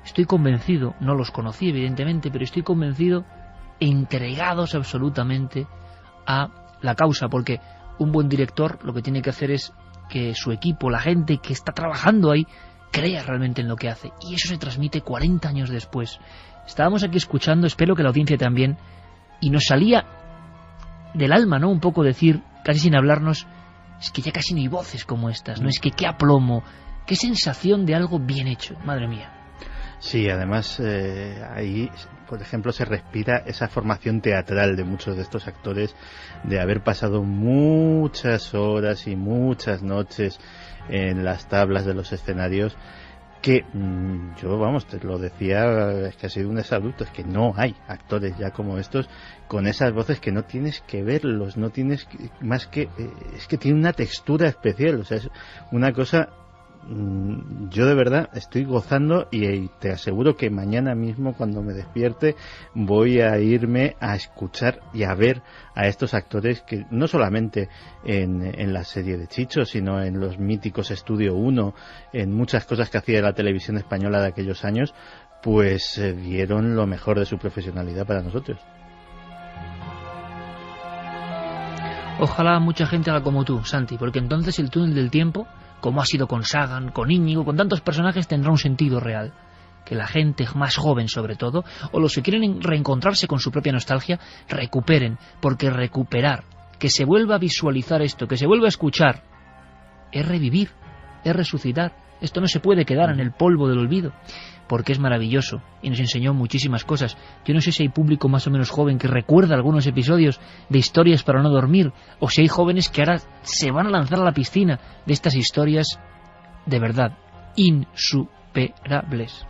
Speaker 1: Estoy convencido, no los conocí evidentemente, pero estoy convencido, entregados absolutamente a la causa, porque un buen director lo que tiene que hacer es que su equipo, la gente que está trabajando ahí, crea realmente en lo que hace, y eso se transmite 40 años después. Estábamos aquí escuchando, espero que la audiencia también, y nos salía del alma, ¿no?, un poco decir, casi sin hablarnos, es que ya casi no hay voces como estas, ¿no? Es que qué aplomo, qué sensación de algo bien hecho, madre mía.
Speaker 3: Sí, además ahí, por ejemplo, se respira esa formación teatral de muchos de estos actores, de haber pasado muchas horas y muchas noches en las tablas de los escenarios, que yo, vamos, te lo decía, es que ha sido un exabrupto, es que no hay actores ya como estos, con esas voces que no tienes que verlos, no tienes más que... es que tiene una textura especial, o sea, es una cosa... yo de verdad estoy gozando y te aseguro que mañana mismo cuando me despierte voy a irme a escuchar y a ver a estos actores que no solamente en la serie de Chicho, sino en los míticos Estudio 1, en muchas cosas que hacía la televisión española de aquellos años, pues dieron lo mejor de su profesionalidad para nosotros.
Speaker 1: Ojalá mucha gente haga como tú, Santi, porque entonces el túnel del tiempo, como ha sido con Sagan, con Íñigo, con tantos personajes, tendrá un sentido real. que la gente más joven sobre todo, o los que quieren reencontrarse con su propia nostalgia, recuperen, porque recuperar, que se vuelva a visualizar esto, que se vuelva a escuchar, es revivir, es resucitar. Esto no se puede quedar en el polvo del olvido, porque es maravilloso y nos enseñó muchísimas cosas. Yo no sé si hay público más o menos joven que recuerda algunos episodios de Historias para no dormir, o si hay jóvenes que ahora se van a lanzar a la piscina de estas historias de verdad insuperables.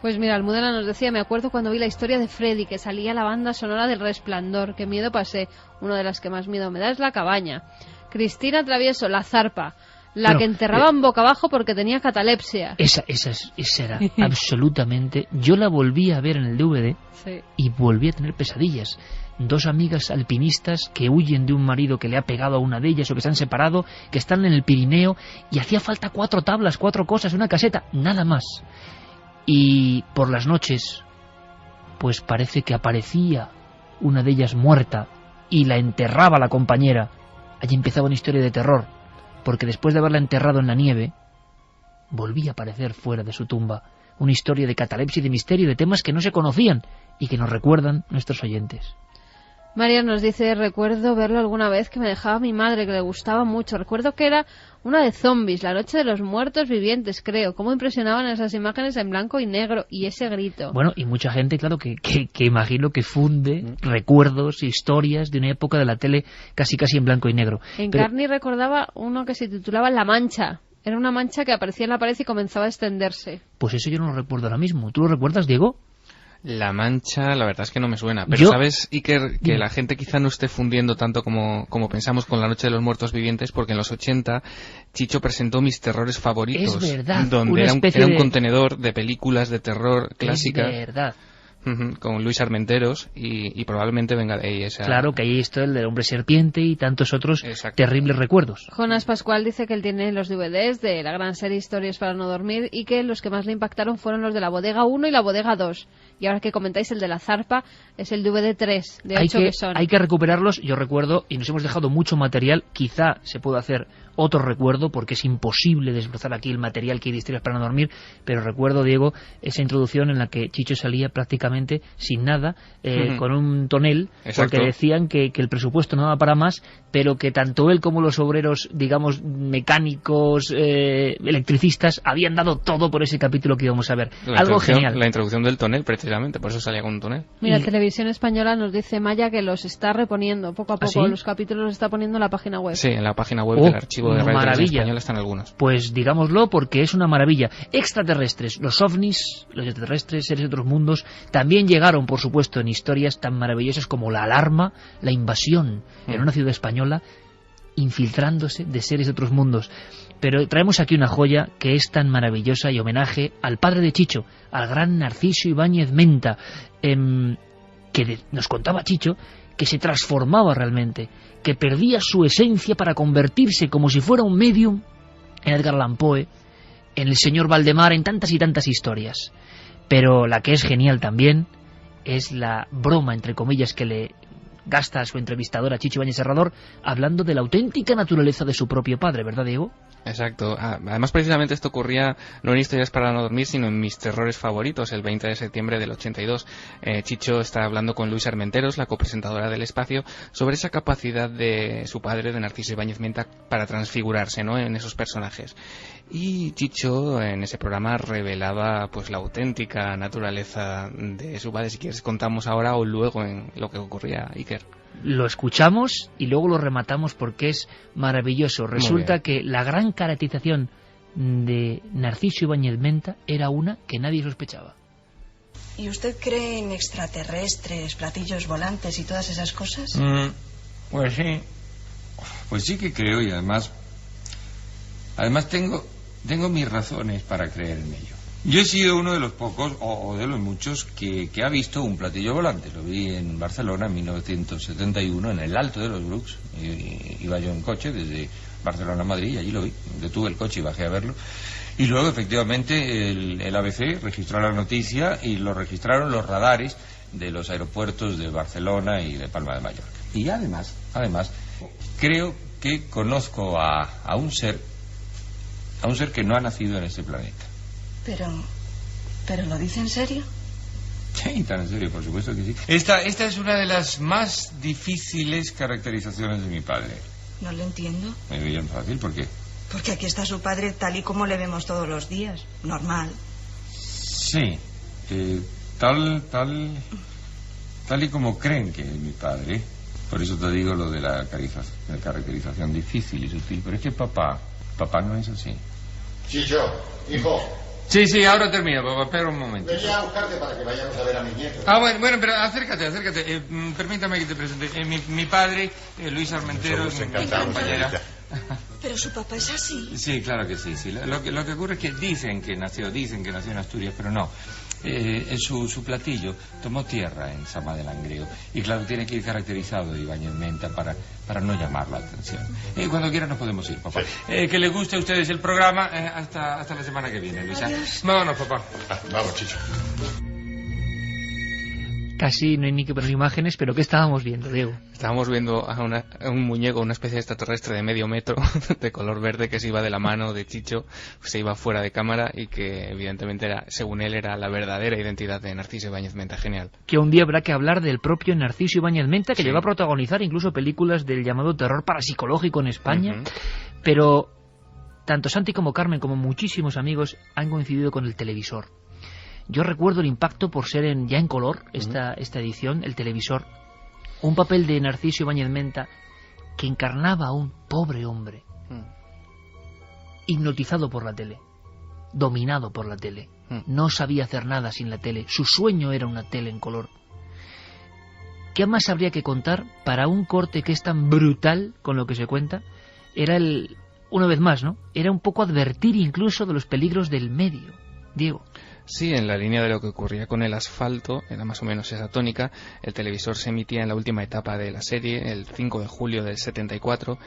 Speaker 2: Pues mira, Almudena nos decía, me acuerdo cuando vi la historia de Freddy, que salía la banda sonora del Resplandor, qué miedo pasé. Una de las que más miedo me da es La cabaña. Cristina Travieso, La zarpa. La que enterraban boca abajo porque tenía catalepsia.
Speaker 1: Esa era absolutamente... Yo la volví a ver en el DVD y volví a tener pesadillas. Dos amigas alpinistas que huyen de un marido que le ha pegado a una de ellas o que se han separado, que están en el Pirineo y hacía falta 4 tablas, 4 cosas, una caseta, nada más. Y por las noches, pues parece que aparecía una de ellas muerta y la enterraba la compañera. Allí empezaba una historia de terror, porque después de haberla enterrado en la nieve, volvía a aparecer fuera de su tumba. Una historia de catalepsia y de misterio, de temas que no se conocían y que nos recuerdan nuestros oyentes.
Speaker 2: María nos dice, recuerdo verlo alguna vez que me dejaba mi madre, que le gustaba mucho. Recuerdo que era una de zombies, La noche de los muertos vivientes, creo. Cómo impresionaban esas imágenes en blanco y negro y ese grito.
Speaker 1: Bueno, y mucha gente, claro, que imagino que funde recuerdos, historias de una época de la tele casi en blanco y negro.
Speaker 2: En Carni recordaba uno que se titulaba La mancha. Era una mancha que aparecía en la pared y comenzaba a extenderse.
Speaker 1: Pues eso yo no lo recuerdo ahora mismo. ¿Tú lo recuerdas, Diego?
Speaker 14: La mancha, la verdad es que no me suena. Pero sabes, Iker, que la gente quizá no esté fundiendo tanto como pensamos con La noche de los muertos vivientes, porque en los 80 Chicho presentó Mis terrores favoritos.
Speaker 1: Es verdad.
Speaker 14: Donde era un contenedor de películas de terror clásicas.
Speaker 1: Es verdad.
Speaker 14: Con Luis Armenteros y probablemente venga de ahí esa...
Speaker 1: Claro, que ahí está el del hombre serpiente y tantos otros terribles recuerdos.
Speaker 2: Jonas Pascual dice que él tiene los DVDs de la gran serie Historias para no dormir y que los que más le impactaron fueron los de la bodega 1 y la bodega 2. Y ahora que comentáis el de la zarpa, es el DVD 3 de 8 que son.
Speaker 1: Hay que recuperarlos, yo recuerdo, y nos hemos dejado mucho material, quizá se pueda hacer otro recuerdo, porque es imposible desbrozar aquí el material que hay de Historias para no dormir, pero recuerdo, Diego, esa introducción en la que Chicho salía prácticamente sin nada, con un tonel, porque decían que el presupuesto no daba para más, pero que tanto él como los obreros, digamos, mecánicos, electricistas, habían dado todo por ese capítulo que íbamos a ver. Algo genial.
Speaker 14: La introducción del tonel, precisamente, por eso salía con un tonel.
Speaker 2: Mira, Televisión Española nos dice Maya que los está reponiendo poco a poco. ¿Ah, sí? Los capítulos los está poniendo en la página web.
Speaker 14: Sí, en la página web del archivo de Radio Televisión Española están algunos.
Speaker 1: Pues digámoslo, porque es una maravilla. Extraterrestres, los ovnis, los extraterrestres, seres de otros mundos, también llegaron, por supuesto, en historias tan maravillosas como La alarma, la invasión en una ciudad española, infiltrándose de seres de otros mundos. Pero traemos aquí una joya que es tan maravillosa y homenaje al padre de Chicho, al gran Narciso Ibáñez Menta, que nos contaba Chicho que se transformaba realmente, que perdía su esencia para convertirse como si fuera un medium en Edgar Allan Poe, en el señor Valdemar, en tantas y tantas historias. Pero la que es genial también es la broma, entre comillas, que le gasta a su entrevistadora Chicho Ibáñez Serrador, hablando de la auténtica naturaleza de su propio padre, ¿verdad, Diego?
Speaker 14: Exacto. Además, precisamente esto ocurría no en Historias para no dormir, sino en Mis terrores favoritos, el 20 de septiembre del 82. Chicho está hablando con Luis Armenteros, la copresentadora del Espacio, sobre esa capacidad de su padre, de Narciso Ibáñez Menta, para transfigurarse, ¿no?, en esos personajes. Y Chicho en ese programa revelaba pues la auténtica naturaleza de su padre. Si quieres contamos ahora o luego en lo que ocurría, Iker.
Speaker 1: Lo escuchamos y luego lo rematamos porque es maravilloso. Resulta que la gran caracterización de Narciso Ibáñez Menta era una que nadie sospechaba.
Speaker 4: ¿Y usted cree en extraterrestres, platillos volantes y todas esas cosas?
Speaker 5: Pues sí. Pues sí que creo y además tengo mis razones para creer en ello. Yo he sido uno de los pocos, o de los muchos, que ha visto un platillo volante. Lo vi en Barcelona en 1971, en el Alto de los Brucs. Iba yo en coche desde Barcelona a Madrid y allí lo vi. Detuve el coche y bajé a verlo. Y luego, efectivamente, el ABC registró la noticia y lo registraron los radares de los aeropuertos de Barcelona y de Palma de Mallorca. Y además, creo que conozco a un ser que no ha nacido en este planeta.
Speaker 4: ¿Pero lo dice en serio?
Speaker 5: Sí, tan en serio, por supuesto que sí. Esta es una de las más difíciles caracterizaciones de mi padre.
Speaker 4: No lo entiendo.
Speaker 5: Muy bien fácil, ¿por qué?
Speaker 4: Porque aquí está su padre tal y como le vemos todos los días. Normal.
Speaker 5: Sí, tal y como creen que es mi padre. Por eso te digo lo de la caracterización difícil y sutil. Pero es que papá no es así.
Speaker 18: Chicho, hijo.
Speaker 5: Sí, ahora termino, papá, espera un momento.
Speaker 18: Venía a buscarte para que vayamos a ver a mis nietos.
Speaker 5: Bueno, pero acércate. Permítame que te presente. Mi padre, Luis Armentero, mi compañera.
Speaker 4: Pero su papá es así.
Speaker 5: Sí, claro que sí. Lo que ocurre es que dicen que nació en Asturias, pero no. Su platillo tomó tierra en Sama de Langreo. Y claro, tiene que ir caracterizado de Ibáñez Menta para no llamar la atención. Cuando quiera nos podemos ir, papá. Que les guste a ustedes el programa hasta la semana que viene, Luisa. Vámonos, papá.
Speaker 18: Vamos, Chicho.
Speaker 1: Casi no hay ni que poner imágenes, pero ¿qué estábamos viendo, Diego?
Speaker 14: Estábamos viendo a un muñeco, una especie de extraterrestre de medio metro, de color verde, que se iba de la mano de Chicho, se iba fuera de cámara y que evidentemente según él, era la verdadera identidad de Narciso Ibáñez Menta. Genial.
Speaker 1: Que un día habrá que hablar del propio Narciso Ibáñez Menta, que llegó a protagonizar incluso películas del llamado terror parapsicológico en España, pero tanto Santi como Carmen, como muchísimos amigos, han coincidido con el televisor. Yo recuerdo el impacto por ser ya en color esta edición, el televisor. Un papel de Narciso Ibáñez Menta que encarnaba a un pobre hombre hipnotizado por la tele, dominado por la tele. No sabía hacer nada sin la tele. Su sueño era una tele en color. ¿Qué más habría que contar para un corte que es tan brutal con lo que se cuenta? Era una vez más, ¿no? Era un poco advertir incluso de los peligros del medio. Diego.
Speaker 14: Sí, en la línea de lo que ocurría con el asfalto, era más o menos esa tónica. El televisor se emitía en la última etapa de la serie, el 5 de julio del 74.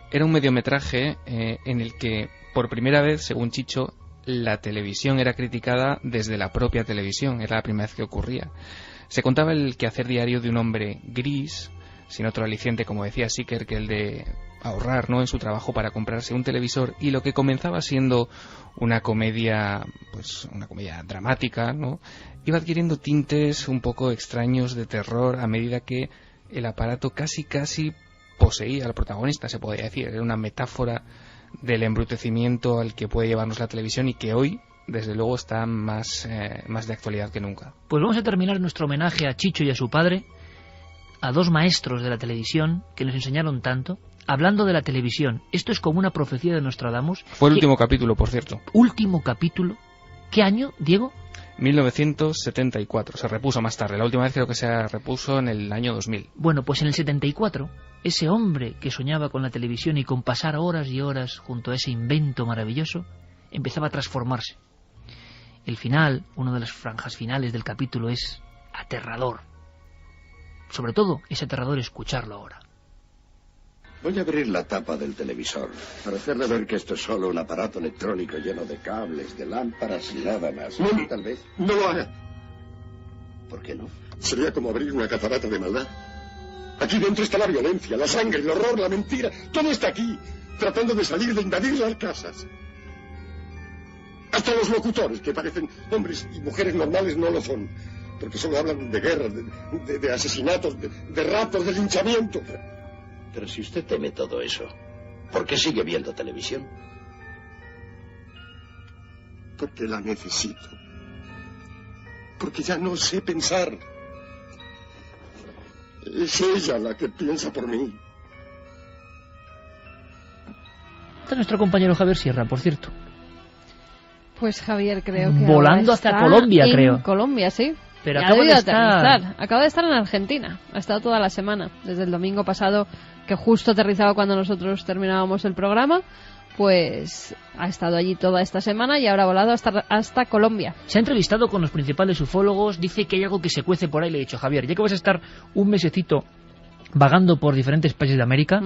Speaker 14: Era un mediometraje en el que, por primera vez, según Chicho, la televisión era criticada desde la propia televisión. Era la primera vez que ocurría. Se contaba el quehacer diario de un hombre gris, sin otro aliciente, como decía Sicker, que el de ahorrar, ¿no?, en su trabajo para comprarse un televisor, y lo que comenzaba siendo una comedia, pues una comedia dramática, ¿no?, iba adquiriendo tintes un poco extraños de terror a medida que el aparato casi poseía al protagonista, se podría decir. Era una metáfora del embrutecimiento al que puede llevarnos la televisión y que hoy, desde luego, está más de actualidad que nunca.
Speaker 1: Pues vamos a terminar nuestro homenaje a Chicho y a su padre, a dos maestros de la televisión que nos enseñaron tanto, hablando de la televisión. Esto es como una profecía de Nostradamus.
Speaker 14: Fue el último capítulo, por cierto.
Speaker 1: ¿Último capítulo? ¿Qué año, Diego?
Speaker 14: 1974. Se repuso más tarde. La última vez creo que se repuso en el año 2000.
Speaker 1: Bueno, pues en el 74, ese hombre que soñaba con la televisión y con pasar horas y horas junto a ese invento maravilloso, empezaba a transformarse. El final, una de las franjas finales del capítulo, es aterrador. Sobre todo, es aterrador escucharlo ahora.
Speaker 6: Voy a abrir la tapa del televisor para hacerle ver que esto es solo un aparato electrónico lleno de cables, de lámparas y nada más.
Speaker 18: No,
Speaker 6: tal vez.
Speaker 18: No lo haga.
Speaker 6: ¿Por qué no?
Speaker 18: Sería como abrir una catarata de maldad. Aquí dentro está la violencia, la sangre, el horror, la mentira. Todo está aquí, tratando de salir, de invadir las casas. Hasta los locutores, que parecen hombres y mujeres normales, no lo son. Porque solo hablan de guerras, de asesinatos, de raptos, de linchamiento.
Speaker 6: Pero si usted teme todo eso, ¿por qué sigue viendo televisión?
Speaker 18: Porque la necesito. Porque ya no sé pensar. Es ella la que piensa por mí.
Speaker 1: Está nuestro compañero Javier Sierra, por cierto.
Speaker 2: Pues Javier, creo que
Speaker 1: volando hacia Colombia, creo.
Speaker 2: Colombia, sí.
Speaker 1: Pero acaba
Speaker 2: de estar en Argentina. Ha estado toda la semana, desde el domingo pasado, que justo aterrizaba cuando nosotros terminábamos el programa. Pues ha estado allí toda esta semana y ahora ha volado hasta Colombia.
Speaker 1: Se ha entrevistado con los principales ufólogos. Dice que hay algo que se cuece por ahí. Le he dicho, Javier, ya que vas a estar un mesecito vagando por diferentes países de América,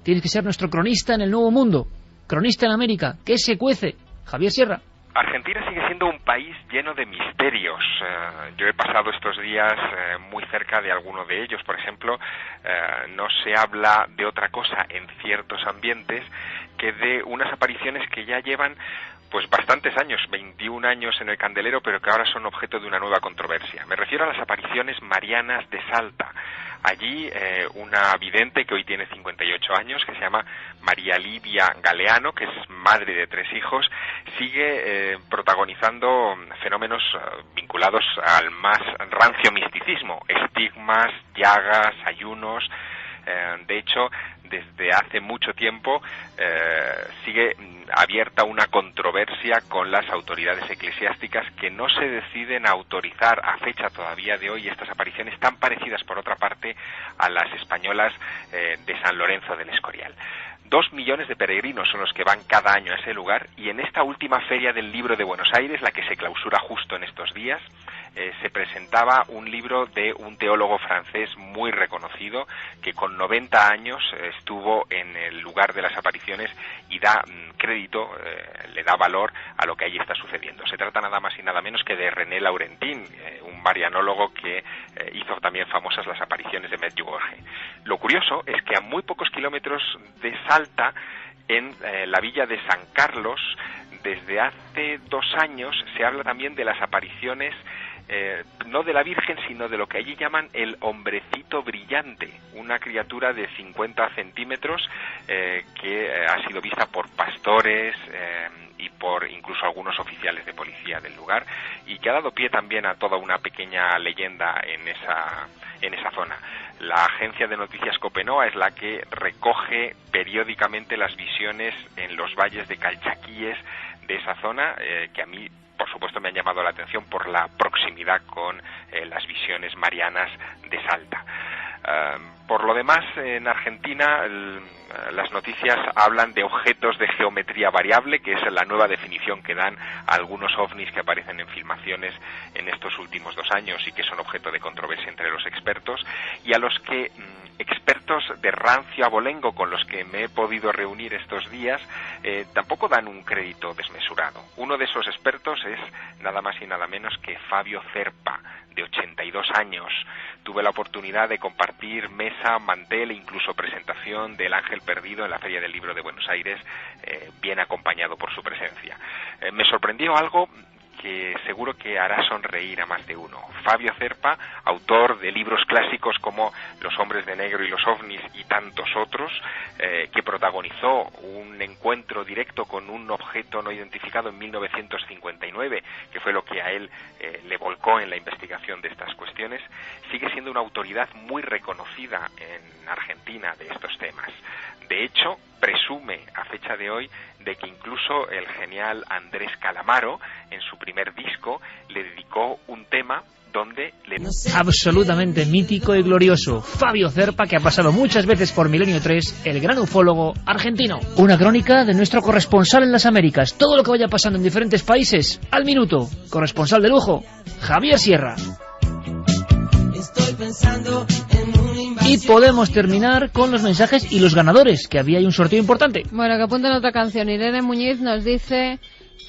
Speaker 1: tienes que ser nuestro cronista en el Nuevo Mundo. Cronista en América. ¿Qué se cuece? Javier Sierra.
Speaker 7: Argentina sigue siendo un país lleno de misterios. Yo he pasado estos días muy cerca de alguno de ellos. Por ejemplo, no se habla de otra cosa en ciertos ambientes que de unas apariciones que ya llevan pues bastantes años, 21 años en el candelero, pero que ahora son objeto de una nueva controversia. Me refiero a las apariciones marianas de Salta. Allí una vidente que hoy tiene 58 años, que se llama María Livia Galeano, que es madre de 3 hijos, sigue protagonizando fenómenos vinculados al más rancio misticismo, estigmas, llagas, ayunos. De hecho, desde hace mucho tiempo sigue abierta una controversia con las autoridades eclesiásticas que no se deciden a autorizar a fecha todavía de hoy estas apariciones tan parecidas, por otra parte, a las españolas de San Lorenzo del Escorial. 2 millones de peregrinos son los que van cada año a ese lugar, y en esta última Feria del Libro de Buenos Aires, la que se clausura justo en estos días, se presentaba un libro de un teólogo francés muy reconocido que con 90 años estuvo en el lugar de las apariciones y da crédito, le da valor a lo que allí está sucediendo. Se trata nada más y nada menos que de René Laurentin, un marianólogo que hizo también famosas las apariciones de Medjugorje. Lo curioso es que a muy pocos kilómetros de Salta, en la villa de San Carlos, desde hace 2 años se habla también de las apariciones no de la Virgen, sino de lo que allí llaman el hombrecito brillante, una criatura de 50 centímetros que ha sido vista por pastores y por incluso algunos oficiales de policía del lugar, y que ha dado pie también a toda una pequeña leyenda en esa zona. La agencia de noticias Copenoa es la que recoge periódicamente las visiones en los valles de Calchaquíes de esa zona, que a mí por supuesto me han llamado la atención por la proximidad con las visiones marianas de Salta. Por lo demás, en Argentina las noticias hablan de objetos de geometría variable, que es la nueva definición que dan a algunos ovnis que aparecen en filmaciones en estos últimos 2 años y que son objeto de controversia entre los expertos, y a los que expertos de rancio abolengo con los que me he podido reunir estos días tampoco dan un crédito desmesurado. Uno de esos expertos es nada más y nada menos que Fabio Zerpa, de 82 años. Tuve la oportunidad de compartir mesa, mantel e incluso presentación del Ángel Perdido en la Feria del Libro de Buenos Aires, bien acompañado por su presencia. Me sorprendió algo que seguro que hará sonreír a más de uno. Fabio Zerpa, autor de libros clásicos como Los hombres de negro y los ovnis y tantos otros, que protagonizó un encuentro directo con un objeto no identificado en 1959, que fue lo que a él le volcó en la investigación de estas cuestiones, sigue siendo una autoridad muy reconocida en Argentina de estos temas. De hecho, presume a fecha de hoy de que incluso el genial Andrés Calamaro, en su primer disco, le dedicó un tema donde le...
Speaker 1: Absolutamente mítico y glorioso. Fabio Zerpa, que ha pasado muchas veces por Milenio 3, el gran ufólogo argentino. Una crónica de nuestro corresponsal en las Américas. Todo lo que vaya pasando en diferentes países, al minuto. Corresponsal de lujo, Javier Sierra.
Speaker 9: Estoy pensando en un invasión.
Speaker 1: Y podemos terminar con los mensajes y los ganadores, que había ahí un sorteo importante.
Speaker 2: Bueno, que apunten otra canción. Irene Muñiz nos dice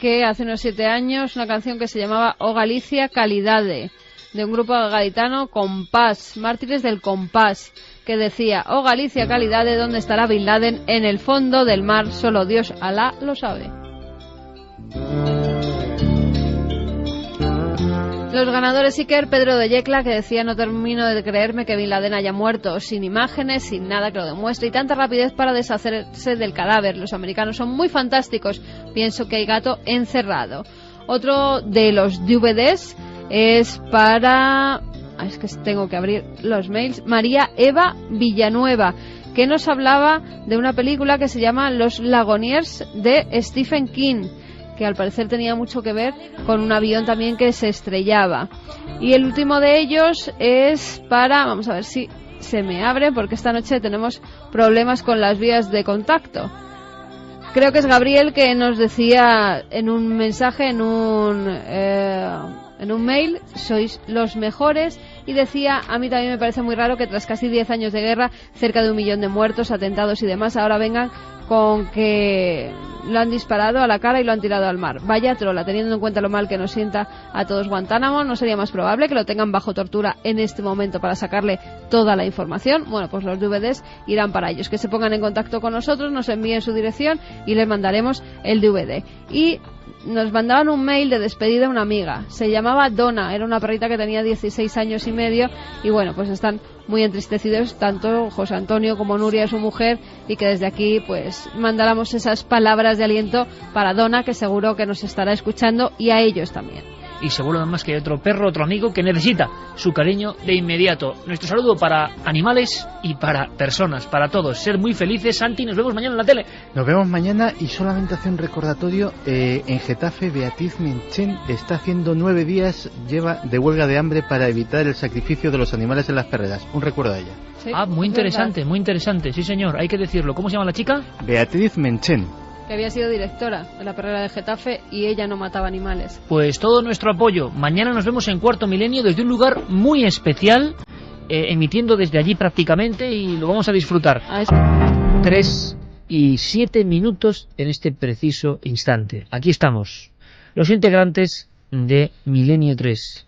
Speaker 2: que hace unos 7 años una canción que se llamaba O Galicia Calidade, de un grupo gaditano, Compás, Mártires del Compás, que decía: O Galicia Calidade, ¿dónde estará Bin Laden? En el fondo del mar, solo Dios, Alá, lo sabe. Los ganadores: Iker Pedro de Yecla, que decía: no termino de creerme que Bin Laden haya muerto, sin imágenes, sin nada que lo demuestre, y tanta rapidez para deshacerse del cadáver. Los americanos son muy fantásticos, pienso que hay gato encerrado. Otro de los DVDs es para... es que tengo que abrir los mails. María Eva Villanueva, que nos hablaba de una película que se llama Los Lagoniers de Stephen King, que al parecer tenía mucho que ver con un avión también que se estrellaba. Y el último de ellos es para... vamos a ver si se me abre, porque esta noche tenemos problemas con las vías de contacto. Creo que es Gabriel, que nos decía en un mensaje, en un mail: sois los mejores, y decía: a mí también me parece muy raro que tras casi 10 años de guerra, cerca de 1 millón de muertos, atentados y demás, ahora vengan con que lo han disparado a la cara y lo han tirado al mar. Vaya trola, teniendo en cuenta lo mal que nos sienta a todos Guantánamo, ¿no sería más probable que lo tengan bajo tortura en este momento para sacarle toda la información? Bueno, pues los DVDs irán para ellos. Que se pongan en contacto con nosotros, nos envíen su dirección y les mandaremos el DVD. Y nos mandaban un mail de despedida a una amiga. Se llamaba Donna, era una perrita que tenía 16 años y medio y bueno, pues están muy entristecidos tanto José Antonio como Nuria, su mujer, y que desde aquí pues mandáramos esas palabras de aliento para Donna, que seguro que nos estará escuchando, y a ellos también.
Speaker 1: Y seguro además que hay otro perro, otro amigo que necesita su cariño de inmediato. Nuestro saludo para animales y para personas, para todos. Ser muy felices. Santi, nos vemos mañana en la tele.
Speaker 3: Nos vemos mañana, y solamente hace un recordatorio. En Getafe, Beatriz Menchen está haciendo 9 días, lleva de huelga de hambre para evitar el sacrificio de los animales en las perreras. Un recuerdo a ella.
Speaker 2: Sí,
Speaker 1: muy interesante, muy interesante. Sí, señor, hay que decirlo. ¿Cómo se llama la chica?
Speaker 3: Beatriz Menchen.
Speaker 2: Que había sido directora de la perrera de Getafe y ella no mataba animales.
Speaker 1: Pues todo nuestro apoyo. Mañana nos vemos en Cuarto Milenio desde un lugar muy especial, emitiendo desde allí prácticamente, y lo vamos a disfrutar. 3 y 7 minutos en este preciso instante. Aquí estamos, los integrantes de Milenio 3,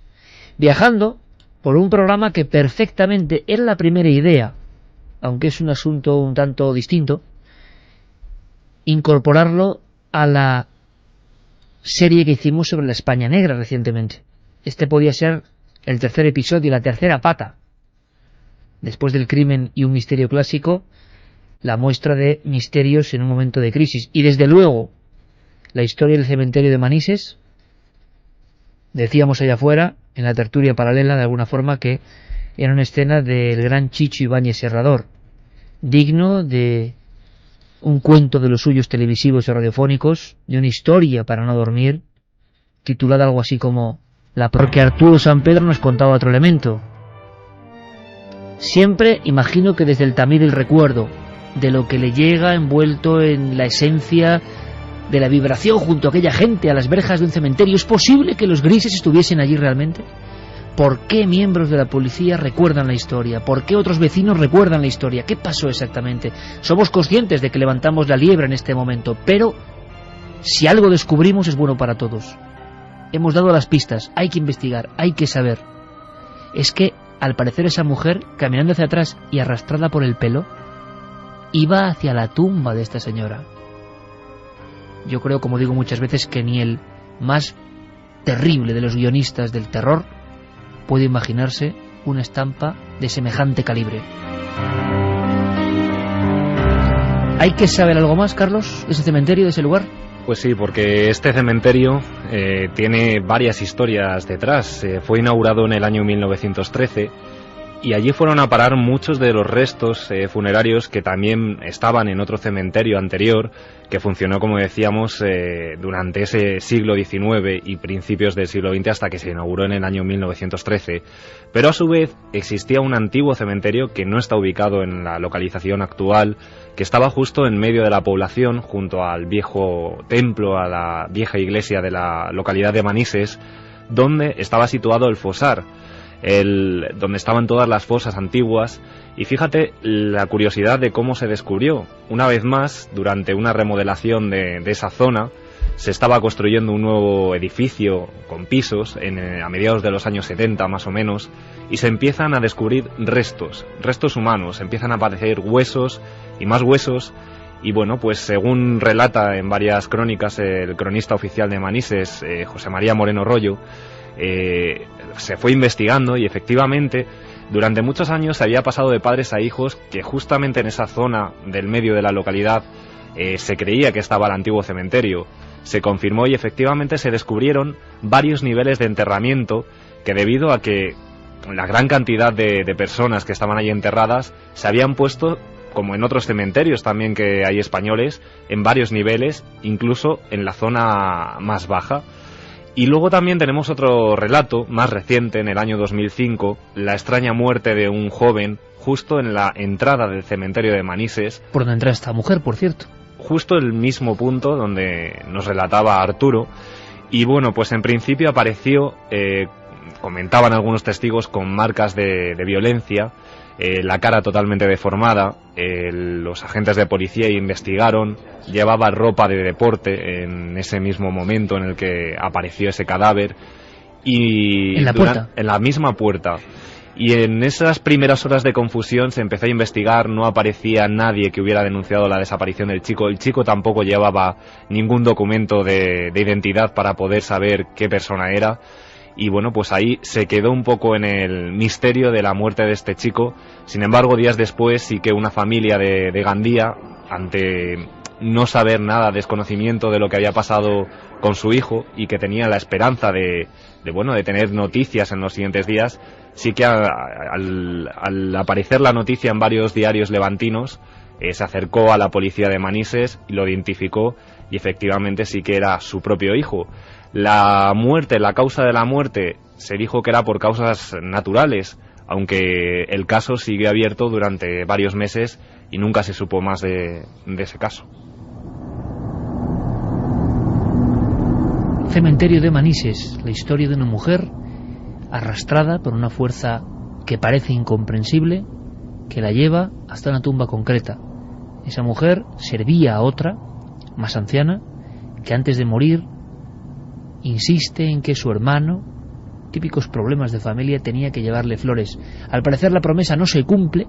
Speaker 1: viajando por un programa que perfectamente era la primera idea, aunque es un asunto un tanto distinto, incorporarlo a la serie que hicimos sobre la España negra recientemente. Este podía ser el tercer episodio, la tercera pata. Después del crimen y un misterio clásico, la muestra de misterios en un momento de crisis. Y desde luego, la historia del cementerio de Manises, decíamos allá afuera, en la tertulia paralela, de alguna forma, que era una escena del gran Chicho Ibáñez Serrador, digno de un cuento de los suyos televisivos y radiofónicos, de una historia para no dormir, titulada algo así como porque Arturo San Pedro nos contaba otro elemento. Siempre imagino que desde el tamiz del recuerdo, de lo que le llega envuelto en la esencia de la vibración junto a aquella gente a las verjas de un cementerio, ¿es posible que los grises estuviesen allí realmente? ¿Por qué miembros de la policía recuerdan la historia? ¿Por qué otros vecinos recuerdan la historia? ¿Qué pasó exactamente? Somos conscientes de que levantamos la liebre en este momento, pero si algo descubrimos es bueno para todos. Hemos dado las pistas, hay que investigar, hay que saber. Es que, al parecer, esa mujer, caminando hacia atrás y arrastrada por el pelo, iba hacia la tumba de esta señora. Yo creo, como digo muchas veces, que ni el más terrible de los guionistas del terror puede imaginarse una estampa de semejante calibre. ¿Hay que saber algo más, Carlos, de ese cementerio, de ese lugar?
Speaker 10: Pues sí, porque este cementerio tiene varias historias detrás. Fue inaugurado en el año 1913 y allí fueron a parar muchos de los restos funerarios que también estaban en otro cementerio anterior que funcionó, como decíamos, durante ese siglo XIX y principios del siglo XX hasta que se inauguró en el año 1913. Pero a su vez existía un antiguo cementerio que no está ubicado en la localización actual, que estaba justo en medio de la población, junto al viejo templo, a la vieja iglesia de la localidad de Manises, donde estaba situado el fosar, donde estaban todas las fosas antiguas. Y fíjate la curiosidad de cómo se descubrió. Una vez más, durante una remodelación de esa zona, se estaba construyendo un nuevo edificio con pisos a mediados de los años 70 más o menos, y se empiezan a descubrir restos humanos, empiezan a aparecer huesos y más huesos. Y bueno, pues según relata en varias crónicas el cronista oficial de Manises, José María Moreno Rollo, se fue investigando y efectivamente durante muchos años se había pasado de padres a hijos que justamente en esa zona del medio de la localidad se creía que estaba el antiguo cementerio. Se confirmó y efectivamente se descubrieron varios niveles de enterramiento que, debido a que la gran cantidad de personas que estaban ahí enterradas, se habían puesto, como en otros cementerios también que hay españoles, en varios niveles, incluso en la zona más baja. Y luego también tenemos otro relato más reciente, en el año 2005, la extraña muerte de un joven justo en la entrada del cementerio de Manises.
Speaker 1: Por donde entra esta mujer, por cierto.
Speaker 10: Justo el mismo punto donde nos relataba Arturo. Y bueno, pues en principio apareció comentaban algunos testigos, con marcas de violencia, la cara totalmente deformada. Los agentes de policía investigaron, llevaba ropa de deporte en ese mismo momento en el que apareció ese cadáver, y
Speaker 1: ¿En la puerta?
Speaker 10: En la misma puerta. Y en esas primeras horas de confusión se empezó a investigar, no aparecía nadie que hubiera denunciado la desaparición del chico. El chico tampoco llevaba ningún documento de identidad para poder saber qué persona era. Y bueno, pues ahí se quedó un poco en el misterio de la muerte de este chico. Sin embargo, días después sí que una familia de Gandía, ante no saber nada, desconocimiento de lo que había pasado con su hijo y que tenía la esperanza de tener noticias en los siguientes días, sí que al aparecer la noticia en varios diarios levantinos, se acercó a la policía de Manises y lo identificó, y efectivamente sí que era su propio hijo. La causa de la muerte, se dijo que era por causas naturales, aunque el caso sigue abierto durante varios meses y nunca se supo más de ese caso.
Speaker 1: Cementerio de Manises, la historia de una mujer arrastrada por una fuerza que parece incomprensible, que la lleva hasta una tumba concreta. Esa mujer servía a otra, más anciana, que antes de morir insiste en que su hermano, típicos problemas de familia, tenía que llevarle flores. Al parecer la promesa no se cumple,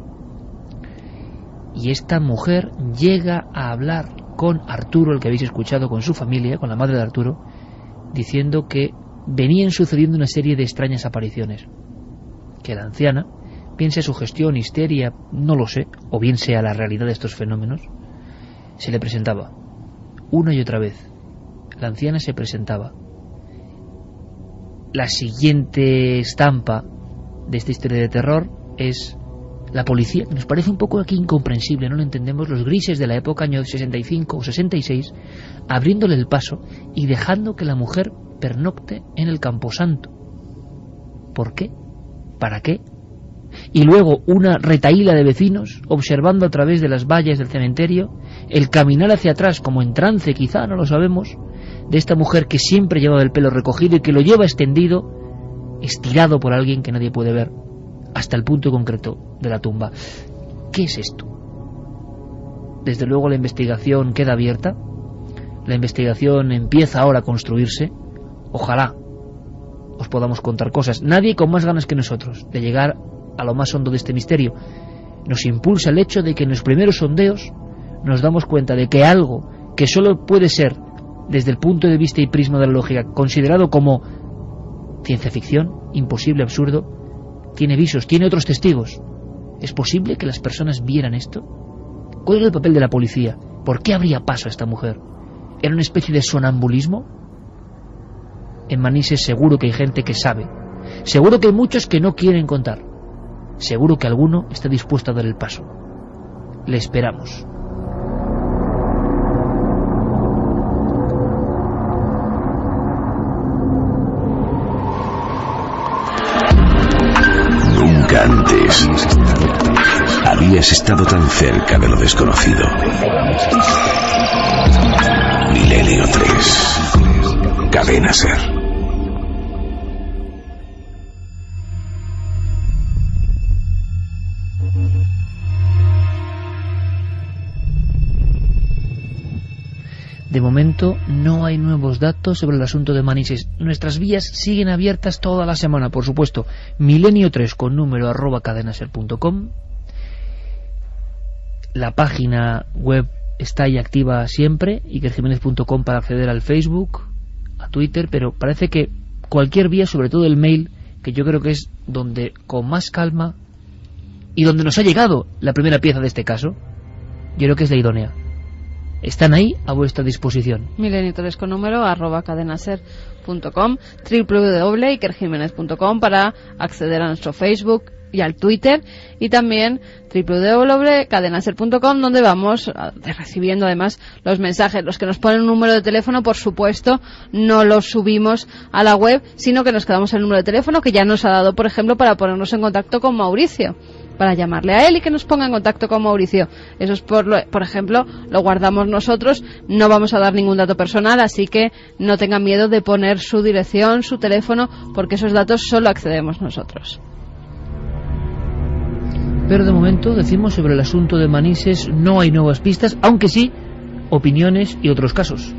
Speaker 1: y esta mujer llega a hablar con Arturo, el que habéis escuchado, con su familia, con la madre de Arturo, diciendo que venían sucediendo una serie de extrañas apariciones, que la anciana, bien sea sugestión, histeria, no lo sé, o bien sea la realidad de estos fenómenos, se le presentaba una y otra vez. La anciana se presentaba. La siguiente estampa de esta historia de terror es la policía, que nos parece un poco aquí incomprensible, no lo entendemos, los grises de la época, año 65 o 66, abriéndole el paso y dejando que la mujer pernocte en el camposanto. ¿Por qué? ¿Para qué? Y luego una retahíla de vecinos observando a través de las vallas del cementerio el caminar hacia atrás, como en trance quizá, no lo sabemos, de esta mujer que siempre llevaba el pelo recogido y que lo lleva extendido, estirado por alguien que nadie puede ver, hasta el punto concreto de la tumba. ¿Qué es esto? Desde luego la investigación queda abierta, la investigación empieza ahora a construirse. Ojalá os podamos contar cosas. Nadie con más ganas que nosotros de llegar a lo más hondo de este misterio. Nos impulsa el hecho de que en los primeros sondeos nos damos cuenta de que algo que solo puede ser, desde el punto de vista y prisma de la lógica, considerado como ciencia ficción, imposible, absurdo, tiene visos, tiene otros testigos. ¿Es posible que las personas vieran esto? ¿Cuál era el papel de la policía? ¿Por qué abría paso a esta mujer? ¿Era una especie de sonambulismo? En Manises seguro que hay gente que sabe. Seguro que hay muchos que no quieren contar. Seguro que alguno está dispuesto a dar el paso. Le esperamos.
Speaker 11: Nunca antes habías estado tan cerca de lo desconocido. Milenio 3. Cadena SER.
Speaker 1: De momento no hay nuevos datos sobre el asunto de Manises. Nuestras vías siguen abiertas toda la semana, por supuesto. Milenio3 con número @cadenaser.com. La página web está ahí activa siempre, ikerjimenez.com, para acceder al Facebook, a Twitter, pero parece que cualquier vía, sobre todo el mail, que yo creo que es donde con más calma y donde nos ha llegado la primera pieza de este caso, yo creo que es la idónea. Están ahí a vuestra disposición.
Speaker 2: Milenio3 con número @cadenaser.com, www.ikerjimenez.com para acceder a nuestro Facebook y al Twitter, y también www.cadenaser.com, donde vamos recibiendo además los mensajes. Los que nos ponen un número de teléfono, por supuesto, no los subimos a la web, sino que nos quedamos el número de teléfono que ya nos ha dado, por ejemplo, para ponernos en contacto con Mauricio. para llamarle a él y que nos ponga en contacto con Mauricio. Eso es, por ejemplo, lo guardamos nosotros, no vamos a dar ningún dato personal, así que no tengan miedo de poner su dirección, su teléfono, porque esos datos solo accedemos nosotros.
Speaker 1: Pero de momento, decimos, sobre el asunto de Manises no hay nuevas pistas, aunque sí opiniones y otros casos.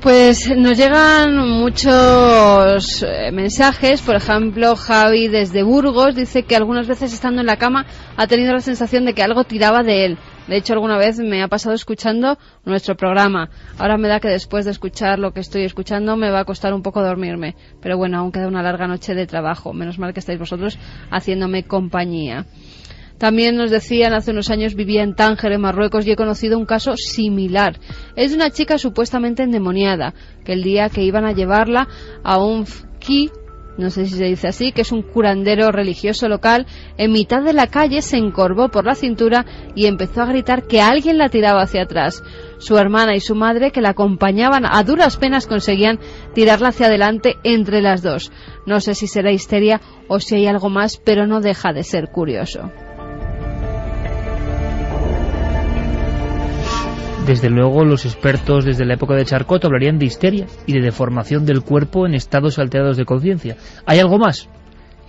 Speaker 2: Pues nos llegan muchos mensajes. Por ejemplo, Javi desde Burgos dice que algunas veces estando en la cama ha tenido la sensación de que algo tiraba de él. De hecho, alguna vez me ha pasado escuchando nuestro programa. Ahora me da que después de escuchar lo que estoy escuchando me va a costar un poco dormirme. Pero bueno, aún queda una larga noche de trabajo. Menos mal que estáis vosotros haciéndome compañía. También nos decían, hace unos años vivía en Tánger, en Marruecos, y he conocido un caso similar. Es de una chica supuestamente endemoniada, que el día que iban a llevarla a un fqih, no sé si se dice así, que es un curandero religioso local, en mitad de la calle se encorvó por la cintura y empezó a gritar que alguien la tiraba hacia atrás. Su hermana y su madre, que la acompañaban, a duras penas conseguían tirarla hacia adelante entre las dos. No sé si será histeria o si hay algo más, pero no deja de ser curioso.
Speaker 1: Desde luego, los expertos desde la época de Charcot hablarían de histeria y de deformación del cuerpo en estados alterados de conciencia. ¿Hay algo más?